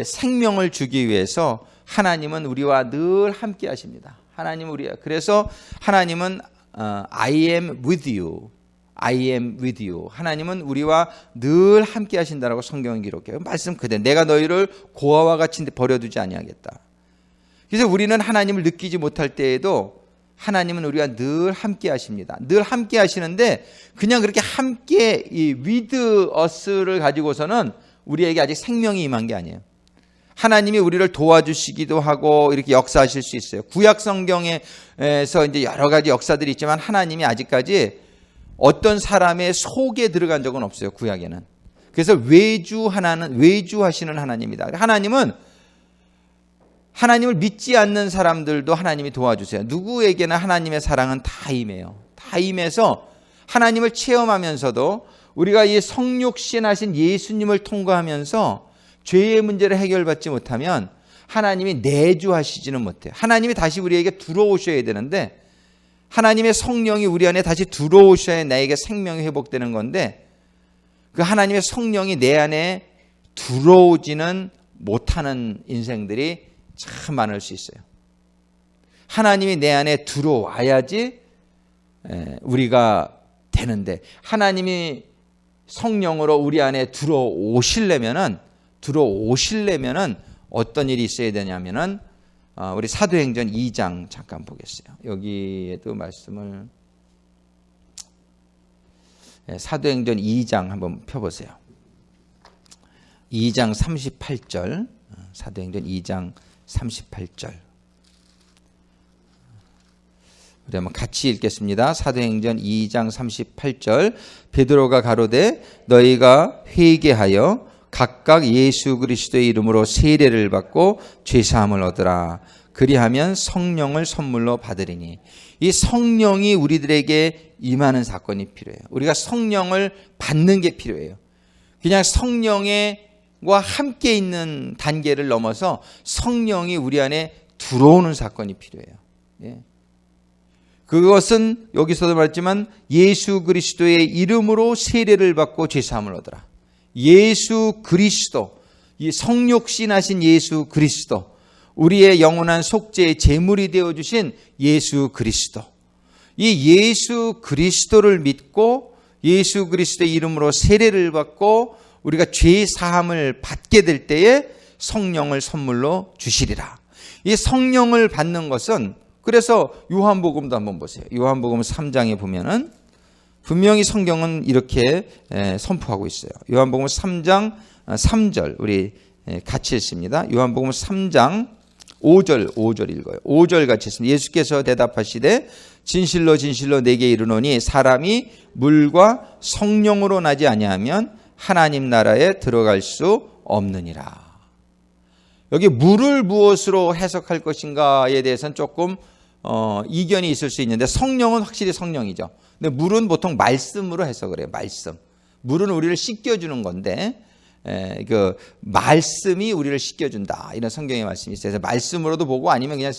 생명을 주기 위해서 하나님은 우리와 늘 함께 하십니다. 하나님은 그래서 하나님은 I am with you. I am with you. 하나님은 우리와 늘 함께 하신다라고 성경은 기록해요. 말씀 그대로 내가 너희를 고아와 같이 버려두지 아니하겠다. 그래서 우리는 하나님을 느끼지 못할 때에도 하나님은 우리와 늘 함께 하십니다. 늘 함께 하시는데 그냥 그렇게 함께 이 with us를 가지고서는 우리에게 아직 생명이 임한 게 아니에요. 하나님이 우리를 도와주시기도 하고 이렇게 역사하실 수 있어요. 구약 성경에서 이제 여러 가지 역사들이 있지만 하나님이 아직까지 어떤 사람의 속에 들어간 적은 없어요. 구약에는. 그래서 외주하시는 하나님이다. 하나님을 믿지 않는 사람들도 하나님이 도와주세요. 누구에게나 하나님의 사랑은 다 임해요. 다 임해서 하나님을 체험하면서도 우리가 이 성육신하신 예수님을 통과하면서 죄의 문제를 해결받지 못하면 하나님이 내주하시지는 못해요. 하나님이 다시 우리에게 들어오셔야 되는데 하나님의 성령이 우리 안에 다시 들어오셔야 나에게 생명이 회복되는 건데 그 하나님의 성령이 내 안에 들어오지는 못하는 인생들이 참 많을 수 있어요. 하나님이 내 안에 들어와야지 우리가 되는데 하나님이 성령으로 우리 안에 들어오시려면은 어떤 일이 있어야 되냐면은 우리 사도행전 2장 잠깐 보겠어요. 여기에도 말씀을 사도행전 2장 한번 펴보세요. 2장 38절 사도행전 2장 38절 우리 한번 같이 읽겠습니다. 사도행전 2장 38절 베드로가 가로되 너희가 회개하여 각각 예수 그리스도의 이름으로 세례를 받고 죄사함을 얻으라. 그리하면 성령을 선물로 받으리니. 이 성령이 우리들에게 임하는 사건이 필요해요. 우리가 성령을 받는 게 필요해요. 그냥 성령과 함께 있는 단계를 넘어서 성령이 우리 안에 들어오는 사건이 필요해요. 예. 그것은 여기서도 말했지만 예수 그리스도의 이름으로 세례를 받고 죄사함을 얻으라. 예수 그리스도, 이 성육신하신 예수 그리스도, 우리의 영원한 속죄의 제물이 되어주신 예수 그리스도, 이 예수 그리스도를 믿고 예수 그리스도의 이름으로 세례를 받고 우리가 죄 사함을 받게 될 때에 성령을 선물로 주시리라. 이 성령을 받는 것은 그래서 요한복음도 한번 보세요. 요한복음 3장에 보면은 분명히 성경은 이렇게 선포하고 있어요. 요한복음 3장 3절 우리 같이 읽습니다. 요한복음 3장 5절 읽어요. 5절 같이 읽습니다. 예수께서 대답하시되 진실로 진실로 내게 이르노니 사람이 물과 성령으로 나지 아니하면 하나님 나라에 들어갈 수 없느니라. 여기 물을 무엇으로 해석할 것인가에 대해서는 조금 이견이 있을 수 있는데 성령은 확실히 성령이죠. 근데 물은 보통 말씀으로 해석을 해요. 말씀. 물은 우리를 씻겨주는 건데 그 말씀이 우리를 씻겨준다. 이런 성경의 말씀이 있어요. 그래서 말씀으로도 보고 아니면 그냥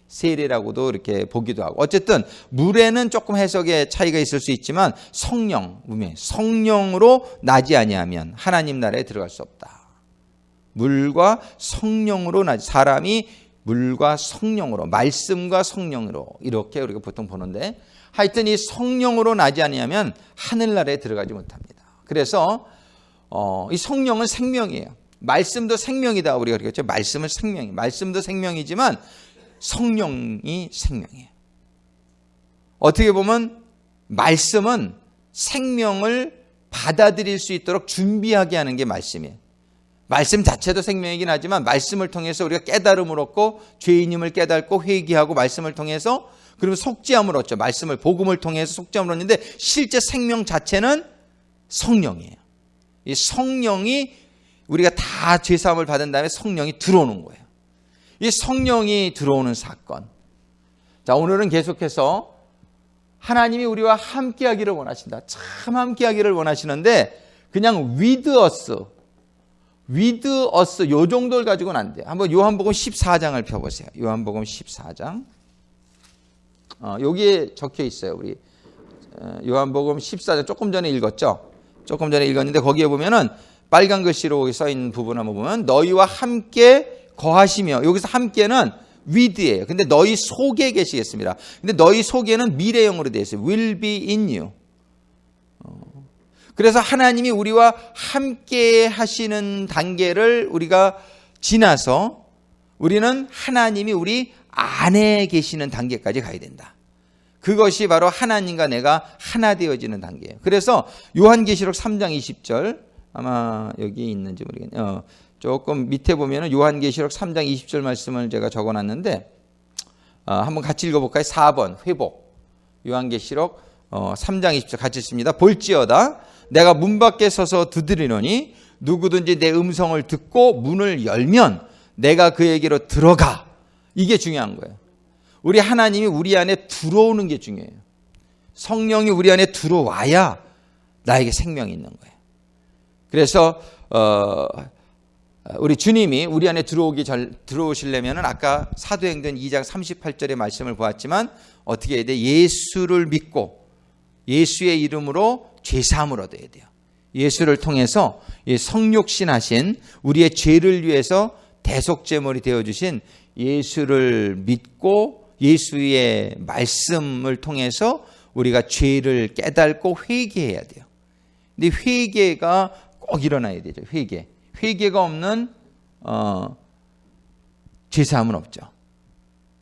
세례라고도 이렇게 보기도 하고. 어쨌든 물에는 조금 해석의 차이가 있을 수 있지만 성령으로 나지 아니하면 하나님 나라에 들어갈 수 없다. 물과 성령으로 나지. 사람이 물과 성령으로, 말씀과 성령으로 이렇게 우리가 보통 보는데 하여튼 이 성령으로 나지 아니하면 하늘나라에 들어가지 못합니다. 그래서 이 성령은 생명이에요. 말씀도 생명이다 우리가 그랬죠. 말씀은 생명이에요. 말씀도 생명이지만 성령이 생명이에요. 어떻게 보면 말씀은 생명을 받아들일 수 있도록 준비하게 하는 게 말씀이에요. 말씀 자체도 생명이긴 하지만 말씀을 통해서 우리가 깨달음을 얻고 죄인임을 깨닫고 회개하고 말씀을 통해서 그리고 속죄함을 얻죠. 말씀을 복음을 통해서 속죄함을 얻는데 실제 생명 자체는 성령이에요. 이 성령이 우리가 다 죄사함을 받은 다음에 성령이 들어오는 거예요. 이 성령이 들어오는 사건. 자, 오늘은 계속해서 하나님이 우리와 함께하기를 원하신다. 참 함께하기를 원하시는데 그냥 with us 요 정도를 가지고는 안 돼요. 한번 요한복음 14장을 펴보세요. 요한복음 14장. 여기에 적혀 있어요. 우리 요한복음 14장 조금 전에 읽었죠. 조금 전에 읽었는데 거기에 보면은 빨간 글씨로 써 있는 부분 한번 보면 너희와 함께 거하시며, 여기서 함께는 with예요. 근데 너희 속에 계시겠습니다. 근데 너희 속에는 미래형으로 되어 있어요. will be in you. 그래서 하나님이 우리와 함께 하시는 단계를 우리가 지나서 우리는 하나님이 우리 안에 계시는 단계까지 가야 된다. 그것이 바로 하나님과 내가 하나 되어지는 단계예요. 그래서 요한계시록 3장 20절 아마 여기 있는지 모르겠네요. 조금 밑에 보면은 요한계시록 3장 20절 말씀을 제가 적어놨는데 한번 같이 읽어볼까요? 4번 회복. 요한계시록 3장 20절 같이 읽습니다. 볼지어다 내가 문 밖에 서서 두드리노니 누구든지 내 음성을 듣고 문을 열면 내가 그에게로 들어가. 이게 중요한 거예요. 우리 하나님이 우리 안에 들어오는 게 중요해요. 성령이 우리 안에 들어와야 나에게 생명이 있는 거예요. 그래서 우리 주님이 우리 안에 들어오시려면 아까 사도행전 2장 38절의 말씀을 보았지만 어떻게 해야 돼? 예수를 믿고 예수의 이름으로 죄사함을 얻어야 돼요. 예수를 통해서 성육신하신 우리의 죄를 위해서 대속제물이 되어주신 예수를 믿고 예수의 말씀을 통해서 우리가 죄를 깨닫고 회개해야 돼요. 근데 회개가 꼭 일어나야 되죠. 회개가 없는 죄사함은 없죠.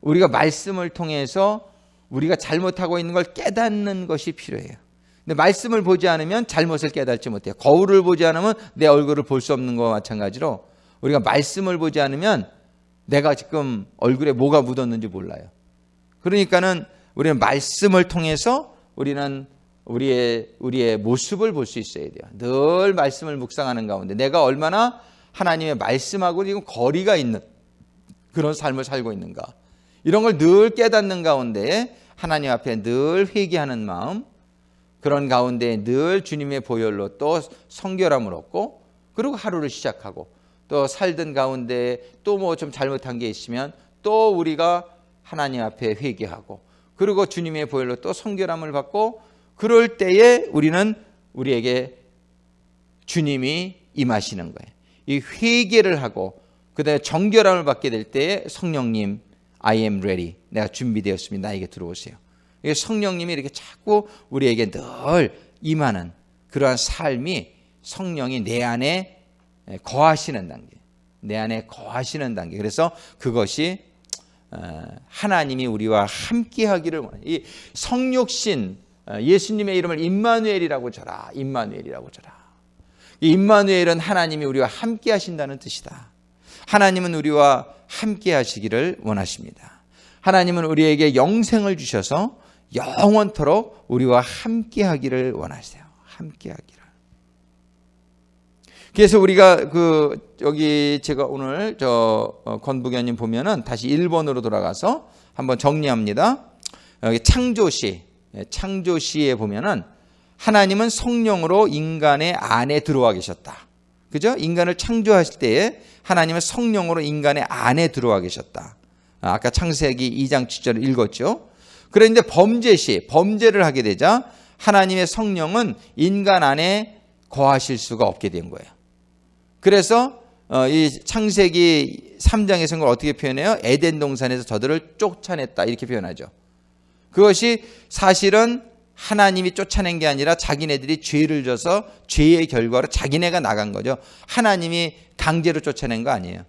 우리가 말씀을 통해서 우리가 잘못하고 있는 걸 깨닫는 것이 필요해요. 근데 말씀을 보지 않으면 잘못을 깨닫지 못해요. 거울을 보지 않으면 내 얼굴을 볼 수 없는 것과 마찬가지로 우리가 말씀을 보지 않으면 내가 지금 얼굴에 뭐가 묻었는지 몰라요. 그러니까는 우리는 말씀을 통해서 우리는 우리의 모습을 볼 수 있어야 돼요. 늘 말씀을 묵상하는 가운데 내가 얼마나 하나님의 말씀하고 지금 거리가 있는 그런 삶을 살고 있는가. 이런 걸 늘 깨닫는 가운데 하나님 앞에 늘 회개하는 마음, 그런 가운데 늘 주님의 보혈로 또 성결함을 얻고 그리고 하루를 시작하고 또 살던 가운데 또 뭐 좀 잘못한 게 있으면 또 우리가 하나님 앞에 회개하고 그리고 주님의 보혈로 또 성결함을 받고 그럴 때에 우리에게 주님이 임하시는 거예요. 이 회개를 하고 그다음에 정결함을 받게 될 때에 성령님 I am ready. 내가 준비되었습니다. 나에게 들어오세요. 이게 성령님이 이렇게 자꾸 우리에게 늘 임하는 그러한 삶이 성령이 내 안에 거하시는 단계. 내 안에 거하시는 단계. 그래서 그것이 하나님이 우리와 함께 하기를 원해요. 이 성육신 예수님의 이름을 임마누엘이라고 줘라. 임마누엘이라고 줘라. 이 임마누엘은 하나님이 우리와 함께 하신다는 뜻이다. 하나님은 우리와 함께 하시기를 원하십니다. 하나님은 우리에게 영생을 주셔서 영원토록 우리와 함께 하기를 원하세요. 함께 하기를. 그래서 우리가 여기 제가 오늘 권부견님 보면은 다시 1번으로 돌아가서 한번 정리합니다. 여기 창조시에 보면은 하나님은 성령으로 인간의 안에 들어와 계셨다. 그죠? 인간을 창조하실 때에 하나님은 성령으로 인간의 안에 들어와 계셨다. 아까 창세기 2장 7절을 읽었죠. 그런데 범죄를 하게 되자 하나님의 성령은 인간 안에 거하실 수가 없게 된 거예요. 그래서 이 창세기 3장에서는 걸 어떻게 표현해요? 에덴 동산에서 저들을 쫓아냈다 이렇게 표현하죠. 그것이 사실은 하나님이 쫓아낸 게 아니라 자기네들이 죄를 져서 죄의 결과로 자기네가 나간 거죠. 하나님이 강제로 쫓아낸 거 아니에요.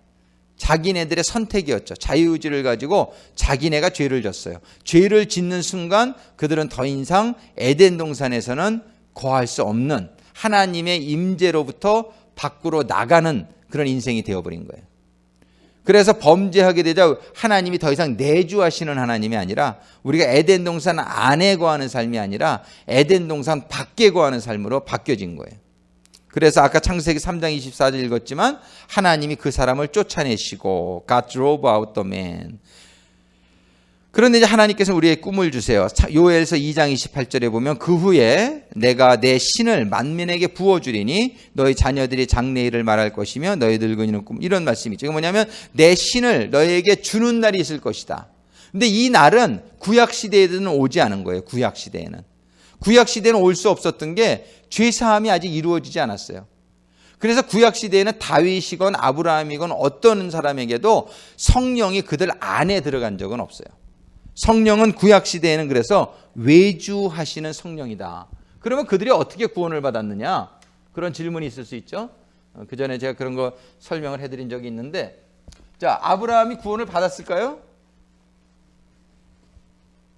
자기네들의 선택이었죠. 자유의지를 가지고 자기네가 죄를 졌어요. 죄를 짓는 순간 그들은 더 이상 에덴 동산에서는 거할 수 없는 하나님의 임재로부터 밖으로 나가는 그런 인생이 되어버린 거예요. 그래서 범죄하게 되자 하나님이 더 이상 내주하시는 하나님이 아니라 우리가 에덴 동산 안에 거하는 삶이 아니라 에덴 동산 밖에 거하는 삶으로 바뀌어진 거예요. 그래서 아까 창세기 3장 24절 읽었지만 하나님이 그 사람을 쫓아내시고 God drove out the man. 그런데 이제 하나님께서 우리의 꿈을 주세요. 요엘서 2장 28절에 보면 그 후에 내가 내 신을 만민에게 부어주리니 너희 자녀들이 장래일을 말할 것이며 너희 늙은이는 꿈. 이런 말씀이 있죠. 이게 뭐냐면 내 신을 너희에게 주는 날이 있을 것이다. 근데 이 날은 구약시대에는 오지 않은 거예요. 구약시대에는. 구약시대에는 올 수 없었던 게 죄사함이 아직 이루어지지 않았어요. 그래서 구약시대에는 다윗이건 아브라함이건 어떤 사람에게도 성령이 그들 안에 들어간 적은 없어요. 성령은 구약시대에는 그래서 외주하시는 성령이다. 그러면 그들이 어떻게 구원을 받았느냐? 그런 질문이 있을 수 있죠. 그 전에 제가 그런 거 설명을 해드린 적이 있는데, 자, 아브라함이 구원을 받았을까요?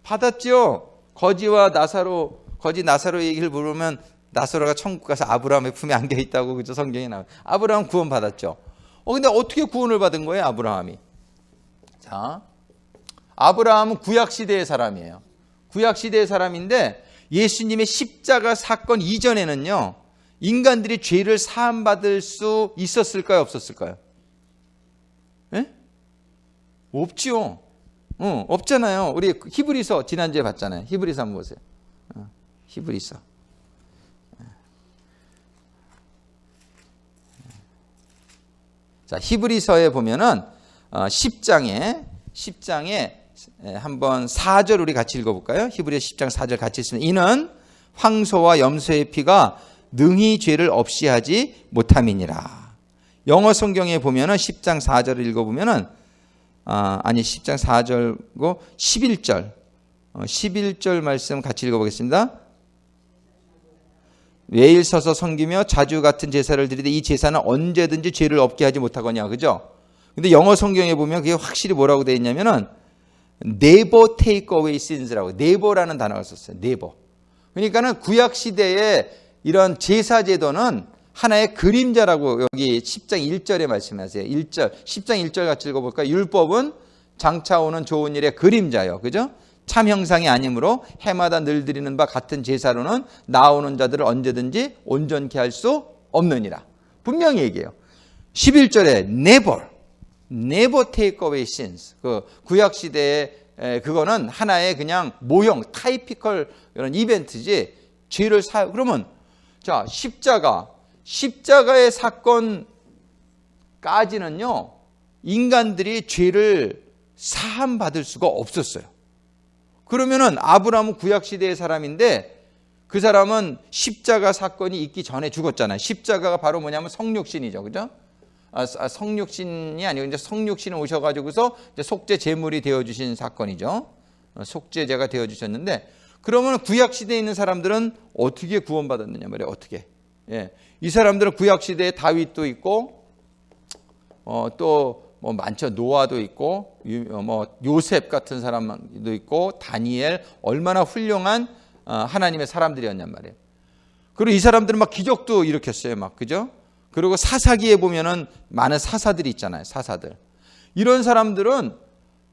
받았죠. 거지 나사로 얘기를 부르면 나사로가 천국 가서 아브라함의 품에 안겨 있다고 그죠? 성경에 나와요. 아브라함 구원 받았죠. 근데 어떻게 구원을 받은 거예요, 아브라함이? 자, 아브라함은 구약시대의 사람이에요. 구약시대의 사람인데 예수님의 십자가 사건 이전에는요, 인간들이 죄를 사함받을 수 있었을까요, 없었을까요? 예? 없지요. 없잖아요. 우리 히브리서 지난주에 봤잖아요. 히브리서 한번 보세요. 히브리서. 자, 히브리서에 보면은 10장에 한번 4절 우리 같이 읽어볼까요? 히브리서 10장 4절 같이 읽습니다. 이는 황소와 염소의 피가 능히 죄를 없이 하지 못함이니라. 영어 성경에 보면은 10장 4절을 읽어보면은 10장 4절고 11절 말씀 같이 읽어보겠습니다. 매일 서서 섬기며 자주 같은 제사를 드리되 이 제사는 언제든지 죄를 없게 하지 못하거냐, 그죠? 근데 영어 성경에 보면 그게 확실히 뭐라고 되어 있냐면은 never take away sins라고, never라는 단어가 썼어요. never. 그러니까는 구약 시대에 이런 제사 제도는 하나의 그림자라고 여기 10장 1절에 말씀하세요. 1절, 10장 1절 같이 읽어볼까요? 율법은 장차 오는 좋은 일의 그림자요, 그죠? 참 형상이 아니므로 해마다 늘 드리는 바 같은 제사로는 나오는 자들을 언제든지 온전케 할 수 없느니라. 분명히 얘기해요. 11절에 never take away sins. 그 구약 시대에 그거는 하나의 그냥 모형, 타이피컬 이런 이벤트지. 죄를 그러면 자, 십자가의 사건까지는요, 인간들이 죄를 사함 받을 수가 없었어요. 그러면은 아브라함은 구약 시대의 사람인데 그 사람은 십자가 사건이 있기 전에 죽었잖아요. 십자가가 바로 뭐냐면 성육신이죠, 그죠? 성육신이 아니고 이제 성육신이 오셔가지고서 이제 속죄 제물이 되어주신 사건이죠. 속죄제가 되어주셨는데, 그러면 구약 시대에 있는 사람들은 어떻게 구원받았느냐 말이에요. 어떻게? 예, 이 사람들은 구약 시대에 다윗도 있고, 또 뭐 많죠. 노아도 있고, 뭐 요셉 같은 사람도 있고, 다니엘, 얼마나 훌륭한 하나님의 사람들이었냔 말이에요. 그리고 이 사람들은 막 기적도 일으켰어요, 막, 그죠? 그리고 사사기에 보면은 많은 사사들이 있잖아요, 사사들. 이런 사람들은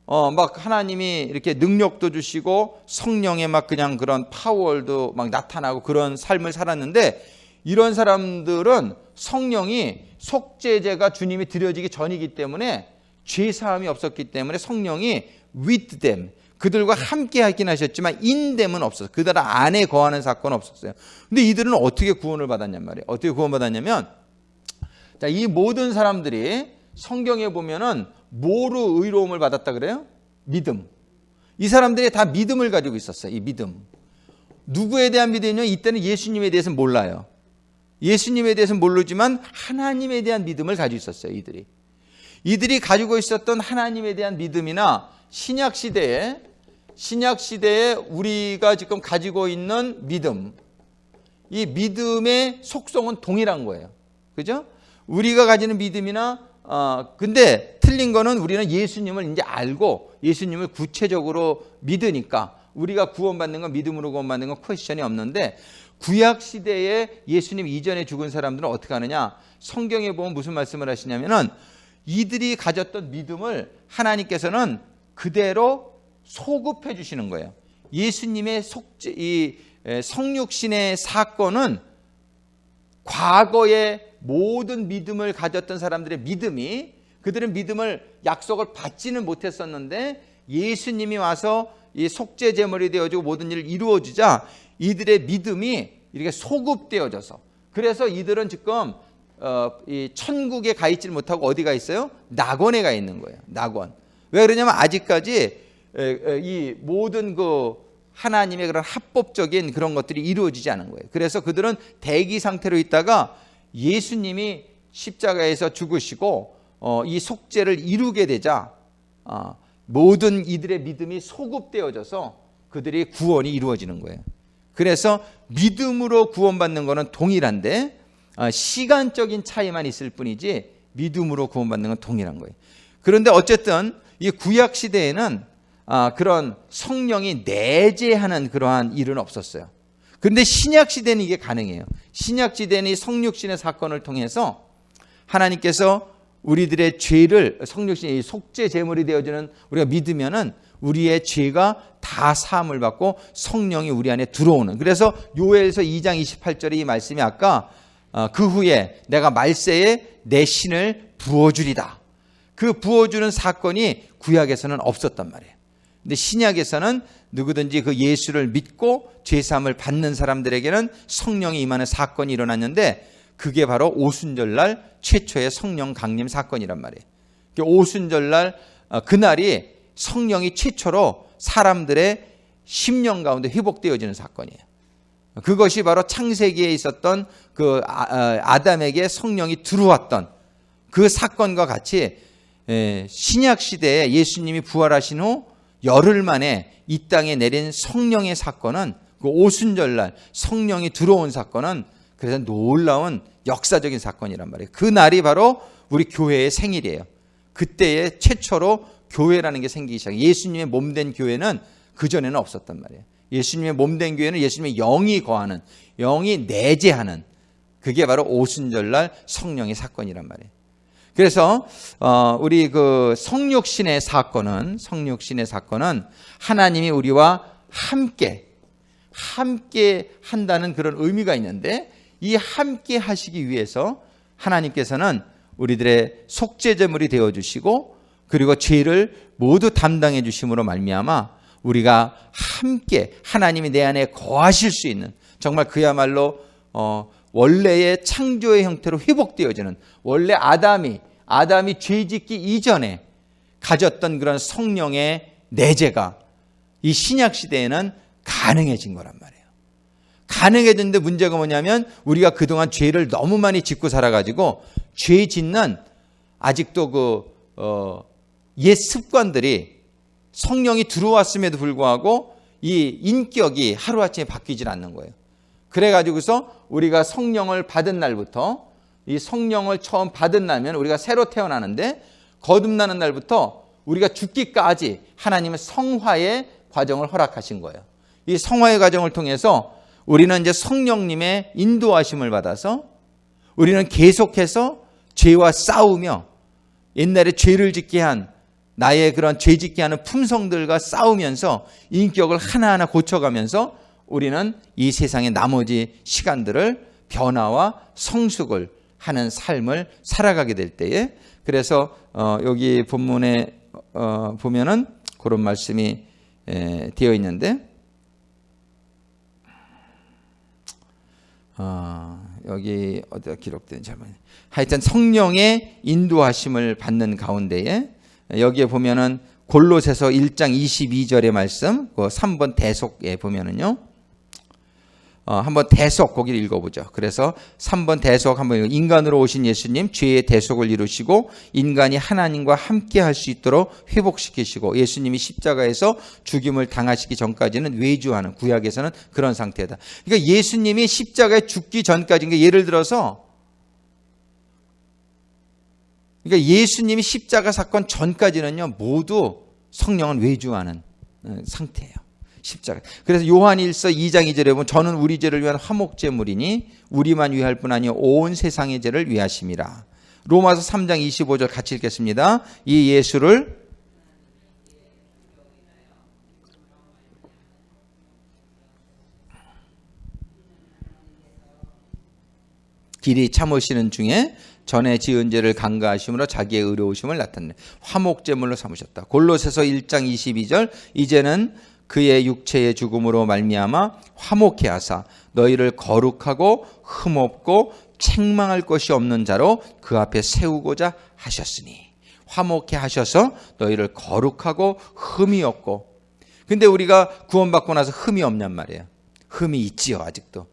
막 하나님이 이렇게 능력도 주시고 성령의 막 그냥 그런 파워도 막 나타나고 그런 삶을 살았는데, 이런 사람들은 성령이 속죄제가 주님이 드려지기 전이기 때문에 죄사함이 없었기 때문에 성령이 with them, 그들과 함께 하긴 하셨지만 in them은 없었어요. 그들 안에 거하는 사건은 없었어요. 근데 이들은 어떻게 구원을 받았냔 말이에요. 어떻게 구원받았냐면, 자, 이 모든 사람들이 성경에 보면은 뭐로 의로움을 받았다 그래요? 믿음. 이 사람들이 다 믿음을 가지고 있었어요. 이 믿음. 누구에 대한 믿음이냐? 이때는 예수님에 대해서는 몰라요. 예수님에 대해서는 모르지만 하나님에 대한 믿음을 가지고 있었어요. 이들이 가지고 있었던 하나님에 대한 믿음이나 신약 시대에 우리가 지금 가지고 있는 믿음, 이 믿음의 속성은 동일한 거예요. 그죠? 우리가 가지는 믿음이나 근데 틀린 거는 우리는 예수님을 이제 알고 예수님을 구체적으로 믿으니까 우리가 구원받는 건 믿음으로 구원받는 건 퀘스천이 없는데 구약 시대에 예수님 이전에 죽은 사람들은 어떻게 하느냐? 성경에 보면 무슨 말씀을 하시냐면은 이들이 가졌던 믿음을 하나님께서는 그대로 소급해 주시는 거예요. 예수님의 성육신의 사건은 과거의 모든 믿음을 가졌던 사람들의 믿음이 그들은 믿음을 약속을 받지는 못했었는데 예수님이 와서 이 속죄 제물이 되어지고 모든 일을 이루어주자 이들의 믿음이 이렇게 소급되어져서 그래서 이들은 지금 이 천국에 가 있지 못하고 어디 가 있어요? 낙원에 가 있는 거예요. 낙원. 왜 그러냐면 아직까지 이 모든 그 하나님의 그런 합법적인 그런 것들이 이루어지지 않은 거예요. 그래서 그들은 대기 상태로 있다가 예수님이 십자가에서 죽으시고 이 속죄를 이루게 되자 모든 이들의 믿음이 소급되어져서 그들이 구원이 이루어지는 거예요. 그래서 믿음으로 구원받는 것은 동일한데 시간적인 차이만 있을 뿐이지 믿음으로 구원받는 건 동일한 거예요. 그런데 어쨌든 이 구약 시대에는 그런 성령이 내재하는 그러한 일은 없었어요. 그런데 신약 시대는 이게 가능해요. 신약 시대는 이 성육신의 사건을 통해서 하나님께서 우리들의 죄를 성육신이 속죄 제물이 되어지는 우리가 믿으면은 우리의 죄가 다 사함을 받고 성령이 우리 안에 들어오는. 그래서 요엘서 2장 28절의 이 말씀이 아까 그 후에 내가 말세에 내 신을 부어주리다. 그 부어주는 사건이 구약에서는 없었단 말이에요. 근데 신약에서는 누구든지 그 예수를 믿고 죄사함을 받는 사람들에게는 성령이 임하는 사건이 일어났는데 그게 바로 오순절날 최초의 성령 강림 사건이란 말이에요. 오순절날 그날이 성령이 최초로 사람들의 심령 가운데 회복되어지는 사건이에요. 그것이 바로 창세기에 있었던 그 아담에게 성령이 들어왔던 그 사건과 같이 신약 시대에 예수님이 부활하신 후 열흘 만에 이 땅에 내린 성령의 사건은 그 오순절날 성령이 들어온 사건은 그래서 놀라운 역사적인 사건이란 말이에요. 그 날이 바로 우리 교회의 생일이에요. 그때에 최초로 교회라는 게 생기기 시작해요. 예수님의 몸된 교회는 그전에는 없었단 말이에요. 예수님의 몸된 교회는 예수님의 영이 거하는, 영이 내재하는 그게 바로 오순절날 성령의 사건이란 말이에요. 그래서 우리 그 성육신의 사건은 하나님이 우리와 함께 한다는 그런 의미가 있는데 이 함께 하시기 위해서 하나님께서는 우리들의 속죄제물이 되어주시고 그리고 죄를 모두 담당해 주심으로 말미암아 우리가 함께 하나님이 내 안에 거하실 수 있는 정말 그야말로 원래의 창조의 형태로 회복되어지는 원래 아담이 죄짓기 이전에 가졌던 그런 성령의 내재가 이 신약 시대에는 가능해진 거란 말이에요. 가능해졌는데 문제가 뭐냐면 우리가 그동안 죄를 너무 많이 짓고 살아가지고 죄 짓는 아직도 옛 습관들이 성령이 들어왔음에도 불구하고 이 인격이 하루아침에 바뀌질 않는 거예요. 그래가지고서 우리가 성령을 받은 날부터 이 성령을 처음 받은 날면 우리가 새로 태어나는데 거듭나는 날부터 우리가 죽기까지 하나님은 성화의 과정을 허락하신 거예요. 이 성화의 과정을 통해서 우리는 이제 성령님의 인도하심을 받아서 우리는 계속해서 죄와 싸우며 옛날에 죄를 짓게 한 나의 그런 죄짓게 하는 품성들과 싸우면서 인격을 하나하나 고쳐가면서 우리는 이 세상의 나머지 시간들을 변화와 성숙을 하는 삶을 살아가게 될 때에 그래서 여기 본문에 보면은 그런 말씀이 되어 있는데 여기 어디가 기록된 잘못 하여튼 성령의 인도하심을 받는 가운데에 여기에 보면은 골로새서 1장 22절의 말씀, 그 3번 대속에 보면은요. 한번 대속 거기를 읽어보죠. 그래서 3번 대속 한번 인간으로 오신 예수님 죄의 대속을 이루시고 인간이 하나님과 함께 할 수 있도록 회복시키시고 예수님이 십자가에서 죽임을 당하시기 전까지는 외주하는 구약에서는 그런 상태다. 그러니까 예수님이 십자가에 죽기 전까지 그러니까 예를 들어서 그러니까 예수님이 십자가 사건 전까지는요 모두 성령은 외주하는 상태예요. 십자가. 그래서 요한일서 2장 2절에 보면 저는 우리 죄를 위한 화목제물이니 우리만 위할 뿐 아니요 온 세상의 죄를 위하심이라. 로마서 3장 25절 같이 읽겠습니다. 이 예수를 길이 참으시는 중에 전에 지은 죄를 간과하심으로 자기의 의로우심을 나타내 화목제물로 삼으셨다. 골로새서 1장 22절 이제는 그의 육체의 죽음으로 말미암아 화목케 하사 너희를 거룩하고 흠없고 책망할 것이 없는 자로 그 앞에 세우고자 하셨으니 화목케 하셔서 너희를 거룩하고 흠이 없고. 근데 우리가 구원받고 나서 흠이 없냔 말이에요. 흠이 있지요 아직도.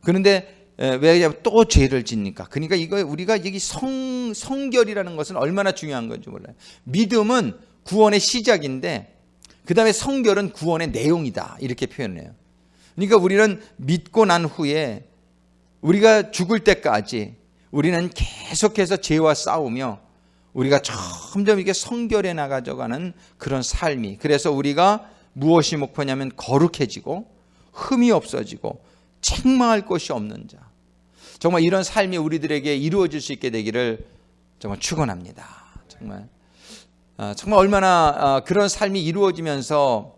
그런데 왜 또 죄를 짓니까? 그러니까 이거 우리가 여기 성결이라는 것은 얼마나 중요한 건지 몰라요. 믿음은 구원의 시작인데 그 다음에 성결은 구원의 내용이다 이렇게 표현해요. 그러니까 우리는 믿고 난 후에 우리가 죽을 때까지 우리는 계속해서 죄와 싸우며 우리가 점점 이게 성결해 나가져가는 그런 삶이. 그래서 우리가 무엇이 목표냐면 거룩해지고 흠이 없어지고 책망할 것이 없는 자. 정말 이런 삶이 우리들에게 이루어질 수 있게 되기를 정말 축원합니다. 정말 얼마나 그런 삶이 이루어지면서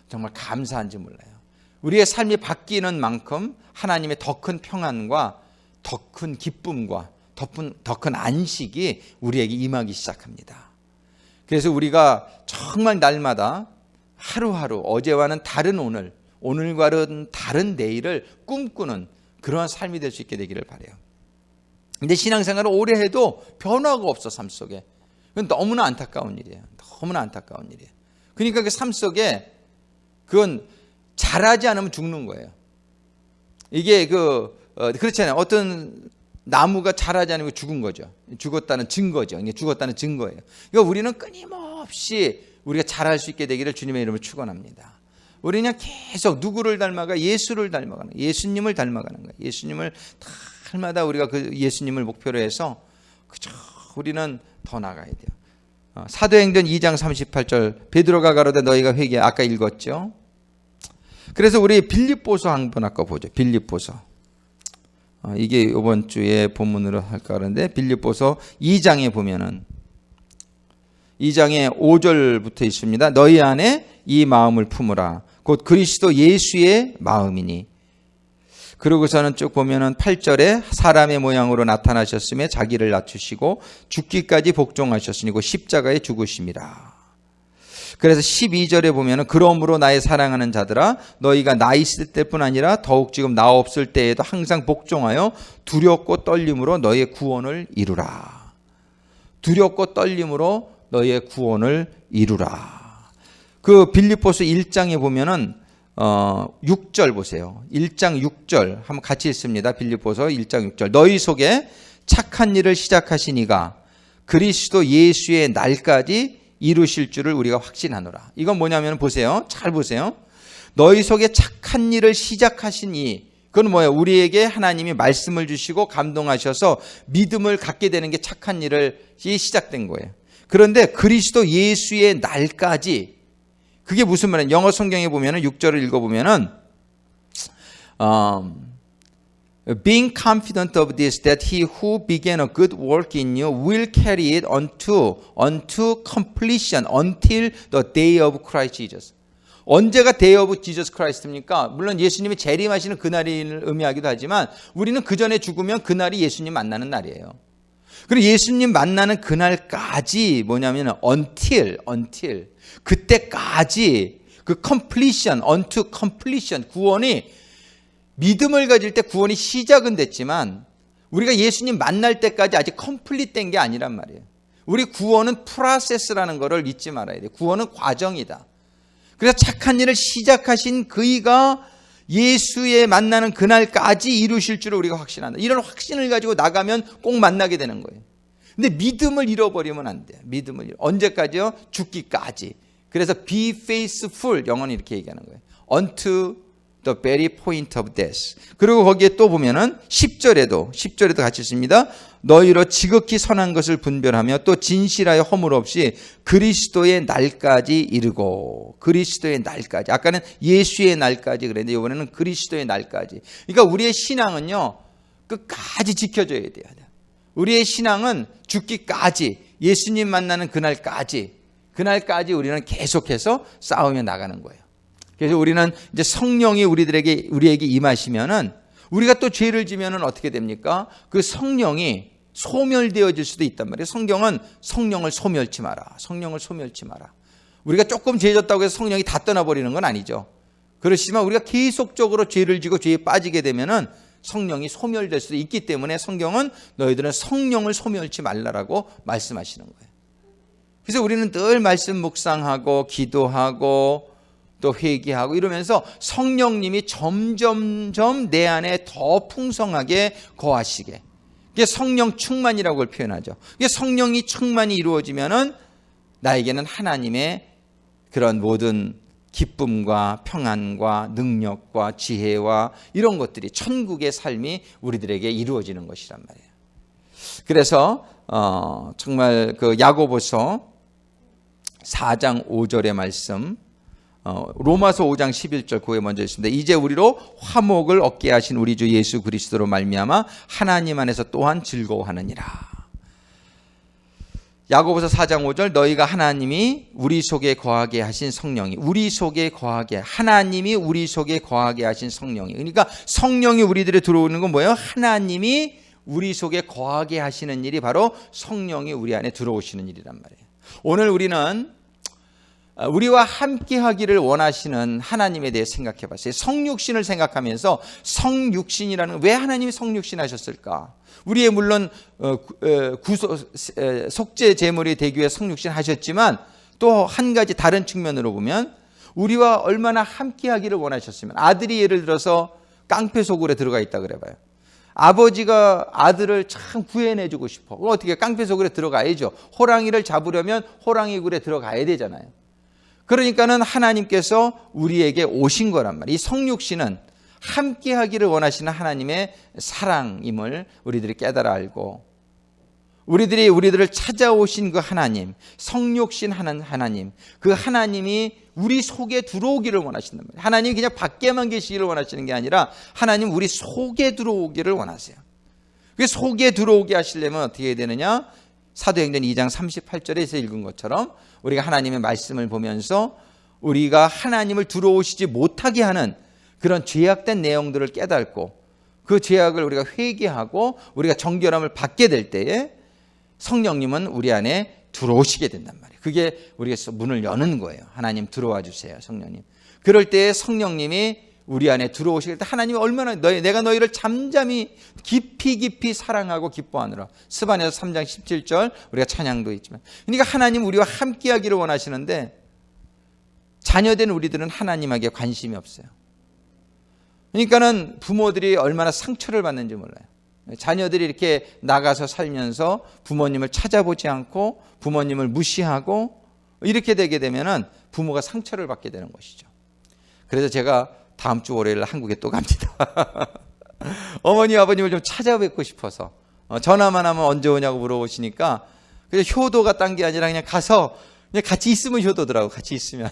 정말 감사한지 몰라요. 우리의 삶이 바뀌는 만큼 하나님의 더 큰 평안과 더 큰 기쁨과 더 큰 안식이 우리에게 임하기 시작합니다. 그래서 우리가 정말 날마다 하루하루 어제와는 다른 오늘, 오늘과는 다른 내일을 꿈꾸는 그러한 삶이 될 수 있게 되기를 바라요. 근데 신앙생활을 오래 해도 변화가 없어 삶 속에. 그건 너무나 안타까운 일이에요. 너무나 안타까운 일이에요. 그러니까 그 삶 속에 그건 잘하지 않으면 죽는 거예요. 이게 그렇잖아요. 어떤 나무가 자라지 않으면 죽은 거죠. 죽었다는 증거죠. 이게 죽었다는 증거예요. 그러니까 우리는 끊임없이 우리가 잘할 수 있게 되기를 주님의 이름으로 축원합니다. 우리는 계속 누구를 닮아가? 예수를 닮아가는 거예요. 예수님을 닮아가는 거예요. 예수님을 날마다 우리가 그 예수님을 목표로 해서 그저 우리는 더 나가야 돼요. 사도행전 2장 38절 베드로가 가로되 너희가 회개해. 아까 읽었죠. 그래서 우리 빌립보서 한번 아까 보죠. 빌립보서. 이게 이번 주에 본문으로 할까 하는데 빌립보서 2장에 보면은 2장에 5절부터 있습니다. 너희 안에 이 마음을 품으라. 곧 그리스도 예수의 마음이니. 그러고서는 쭉 보면은 8절에 사람의 모양으로 나타나셨음에 자기를 낮추시고 죽기까지 복종하셨으니 곧 십자가에 죽으심이라. 그래서 12절에 보면은 그러므로 나의 사랑하는 자들아 너희가 나 있을 때뿐 아니라 더욱 지금 나 없을 때에도 항상 복종하여 두렵고 떨림으로 너희의 구원을 이루라. 두렵고 떨림으로 너희의 구원을 이루라. 그 빌립보서 1장에 보면은 6절 보세요. 1장 6절 한번 같이 읽습니다. 빌립보서 1장 6절. 너희 속에 착한 일을 시작하신 이가 그리스도 예수의 날까지 이루실 줄을 우리가 확신하노라. 이건 뭐냐면 보세요. 잘 보세요. 너희 속에 착한 일을 시작하신 이. 그건 뭐예요? 우리에게 하나님이 말씀을 주시고 감동하셔서 믿음을 갖게 되는 게 착한 일이 시작된 거예요. 그런데 그리스도 예수의 날까지. 그게 무슨 말이에요? 영어 성경에 보면은 6절을 읽어보면은 being confident of this that he who began a good work in you will carry it unto completion until the day of Christ Jesus. 언제가 day of Jesus Christ입니까? 물론 예수님이 재림하시는 그날을 의미하기도 하지만 우리는 그 전에 죽으면 그날이 예수님 만나는 날이에요. 그리고 예수님 만나는 그날까지 뭐냐면 until 그때까지 그 completion, unto completion 구원이 믿음을 가질 때 구원이 시작은 됐지만 우리가 예수님 만날 때까지 아직 complete 된 게 아니란 말이에요. 우리 구원은 프로세스라는 거를 잊지 말아야 돼요. 구원은 과정이다. 그래서 착한 일을 시작하신 그이가 예수의 만나는 그날까지 이루실 줄을 우리가 확신한다. 이런 확신을 가지고 나가면 꼭 만나게 되는 거예요. 근데 믿음을 잃어버리면 안 돼요. 언제까지요? 죽기까지. 그래서 be faithful, 영어는 이렇게 얘기하는 거예요. unto The very point of death. 그리고 거기에 또 보면은 10절에도 같이 있습니다. 너희로 지극히 선한 것을 분별하며 또 진실하여 허물 없이 그리스도의 날까지 이르고. 그리스도의 날까지. 아까는 예수의 날까지 그랬는데 이번에는 그리스도의 날까지. 그러니까 우리의 신앙은요, 끝까지 지켜져야 돼요. 우리의 신앙은 죽기까지, 예수님 만나는 그날까지 우리는 계속해서 싸우며 나가는 거예요. 그래서 우리는 이제 성령이 우리에게 임하시면은 우리가 또 죄를 지면은 어떻게 됩니까? 그 성령이 소멸되어질 수도 있단 말이에요. 성경은 성령을 소멸치 마라. 성령을 소멸치 마라. 우리가 조금 죄 졌다고 해서 성령이 다 떠나버리는 건 아니죠. 그렇지만 우리가 계속적으로 죄를 지고 죄에 빠지게 되면은 성령이 소멸될 수도 있기 때문에 성경은 너희들은 성령을 소멸치 말라라고 말씀하시는 거예요. 그래서 우리는 늘 말씀 묵상하고 기도하고 또 회개하고 이러면서 성령님이 점점점 내 안에 더 풍성하게 거하시게. 이게 성령 충만이라고 그걸 표현하죠. 이게 성령이 충만이 이루어지면은 나에게는 하나님의 그런 모든 기쁨과 평안과 능력과 지혜와 이런 것들이 천국의 삶이 우리들에게 이루어지는 것이란 말이에요. 그래서 정말 그 야고보서 4장 5절의 말씀, 로마서 5장 11절 그에 먼저 있습니다. 이제 우리로 화목을 얻게 하신 우리 주 예수 그리스도로 말미암아 하나님 안에서 또한 즐거워하느니라. 야고보서 4장 5절 너희가 하나님이 우리 속에 거하게 하신 성령이 우리 속에 거하게 하나님이 우리 속에 거하게 하신 성령이 그러니까 성령이 우리들에 들어오는 건 뭐예요? 하나님이 우리 속에 거하게 하시는 일이 바로 성령이 우리 안에 들어오시는 일이란 말이에요. 오늘 우리는 우리와 함께 하기를 원하시는 하나님에 대해 생각해 봤어요. 성육신을 생각하면서 성육신이라는 왜 하나님이 성육신 하셨을까? 우리의 물론 속죄 제물이 되기 위해 성육신 하셨지만 또 한 가지 다른 측면으로 보면 우리와 얼마나 함께 하기를 원하셨으면 아들이 예를 들어서 깡패 속으로 들어가 있다 그래 봐요. 아버지가 아들을 참 구해내주고 싶어. 그럼 어떻게 깡패 속으로 들어가야죠. 호랑이를 잡으려면 호랑이 굴에 들어가야 되잖아요. 그러니까는 하나님께서 우리에게 오신 거란 말이에요. 이 성육신은 함께 하기를 원하시는 하나님의 사랑임을 우리들이 깨달아 알고 우리들이 우리들을 찾아오신 그 하나님, 성육신 하나님, 그 하나님이 우리 속에 들어오기를 원하신단 말이에요. 하나님이 그냥 밖에만 계시기를 원하시는 게 아니라 하나님 우리 속에 들어오기를 원하세요. 그 속에 들어오게 하시려면 어떻게 해야 되느냐? 사도행전 2장 38절에서 읽은 것처럼 우리가 하나님의 말씀을 보면서 우리가 하나님을 들어오시지 못하게 하는 그런 죄악된 내용들을 깨닫고 그 죄악을 우리가 회개하고 우리가 정결함을 받게 될 때에 성령님은 우리 안에 들어오시게 된단 말이에요. 그게 우리가 문을 여는 거예요. 하나님 들어와 주세요, 성령님. 그럴 때에 성령님이 우리 안에 들어오시게 때 하나님이 얼마나 내가 너희를 잠잠히 깊이 사랑하고 기뻐하느라. 스바냐서 3장 17절 우리가 찬양도 있지만 그러니까 하나님 우리와 함께하기를 원하시는데 자녀된 우리들은 하나님에게 관심이 없어요. 그러니까는 부모들이 얼마나 상처를 받는지 몰라요. 자녀들이 이렇게 나가서 살면서 부모님을 찾아보지 않고 부모님을 무시하고 이렇게 되게 되면은 부모가 상처를 받게 되는 것이죠. 그래서 제가 다음 주 월요일 한국에 또 갑니다. 어머니 아버님을 좀 찾아뵙고 싶어서 전화만 하면 언제 오냐고 물어보시니까 그래서 효도가 딴 게 아니라 그냥 가서 그냥 같이 있으면 효도더라고. 같이 있으면.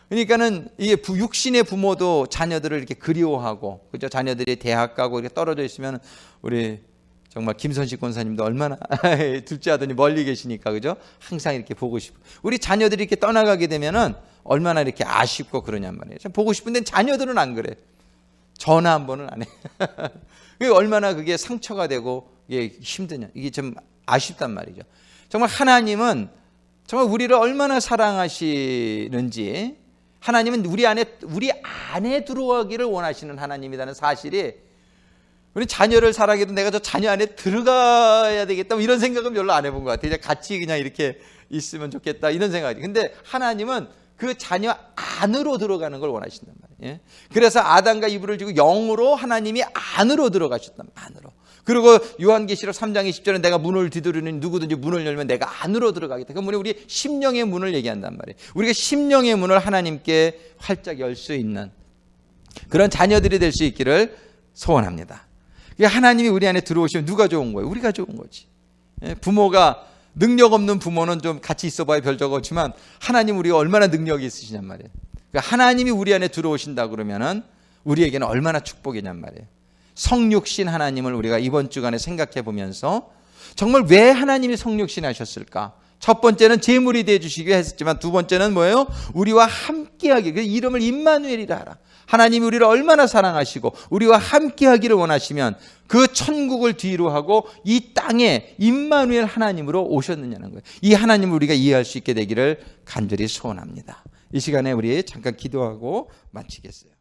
그러니까는 이게 육신의 부모도 자녀들을 이렇게 그리워하고, 그죠? 자녀들이 대학 가고 이렇게 떨어져 있으면 우리 정말 김선식 권사님도 얼마나 둘째 아들이 멀리 계시니까, 그죠? 항상 이렇게 보고 싶고, 우리 자녀들이 이렇게 떠나가게 되면은 얼마나 이렇게 아쉽고 그러냔 말이에요. 보고 싶은데 자녀들은 안 그래. 전화 한 번은 안 해. 그게 얼마나 그게 상처가 되고 이게 힘드냐. 이게 좀 아쉽단 말이죠. 정말 하나님은 정말 우리를 얼마나 사랑하시는지, 하나님은 우리 안에 들어가기를 원하시는 하나님이라는 사실이, 우리 자녀를 사랑해도 내가 저 자녀 안에 들어가야 되겠다 이런 생각은 별로 안 해본 것 같아요. 같이 그냥 이렇게 있으면 좋겠다 이런 생각이죠. 근데 하나님은 그 자녀 안으로 들어가는 걸 원하신단 말이에요. 그래서 아담과 이브를 주고 영으로 하나님이 안으로 들어가셨단 말이에요. 안으로. 그리고 요한계시록 3장 20절에 내가 문을 두드리는 누구든지 문을 열면 내가 안으로 들어가겠다. 그건 우리 심령의 문을 얘기한단 말이에요. 우리가 심령의 문을 하나님께 활짝 열 수 있는, 그런 자녀들이 될 수 있기를 소원합니다. 하나님이 우리 안에 들어오시면 누가 좋은 거예요? 우리가 좋은 거지. 부모가 능력 없는 부모는 좀 같이 있어봐야 별적 없지만 하나님 우리가 얼마나 능력이 있으시냔 말이에요. 그러니까 하나님이 우리 안에 들어오신다 그러면은 우리에게는 얼마나 축복이냔 말이에요. 성육신 하나님을 우리가 이번 주간에 생각해 보면서 정말 왜 하나님이 성육신 하셨을까? 첫 번째는 제물이 되어 주시기 했었지만 두 번째는 뭐예요? 우리와 함께하기. 그 이름을 임마누엘이라 하라. 하나님이 우리를 얼마나 사랑하시고 우리와 함께하기를 원하시면 그 천국을 뒤로 하고 이 땅에 임마누엘 하나님으로 오셨느냐는 거예요. 이 하나님을 우리가 이해할 수 있게 되기를 간절히 소원합니다. 이 시간에 우리 잠깐 기도하고 마치겠어요.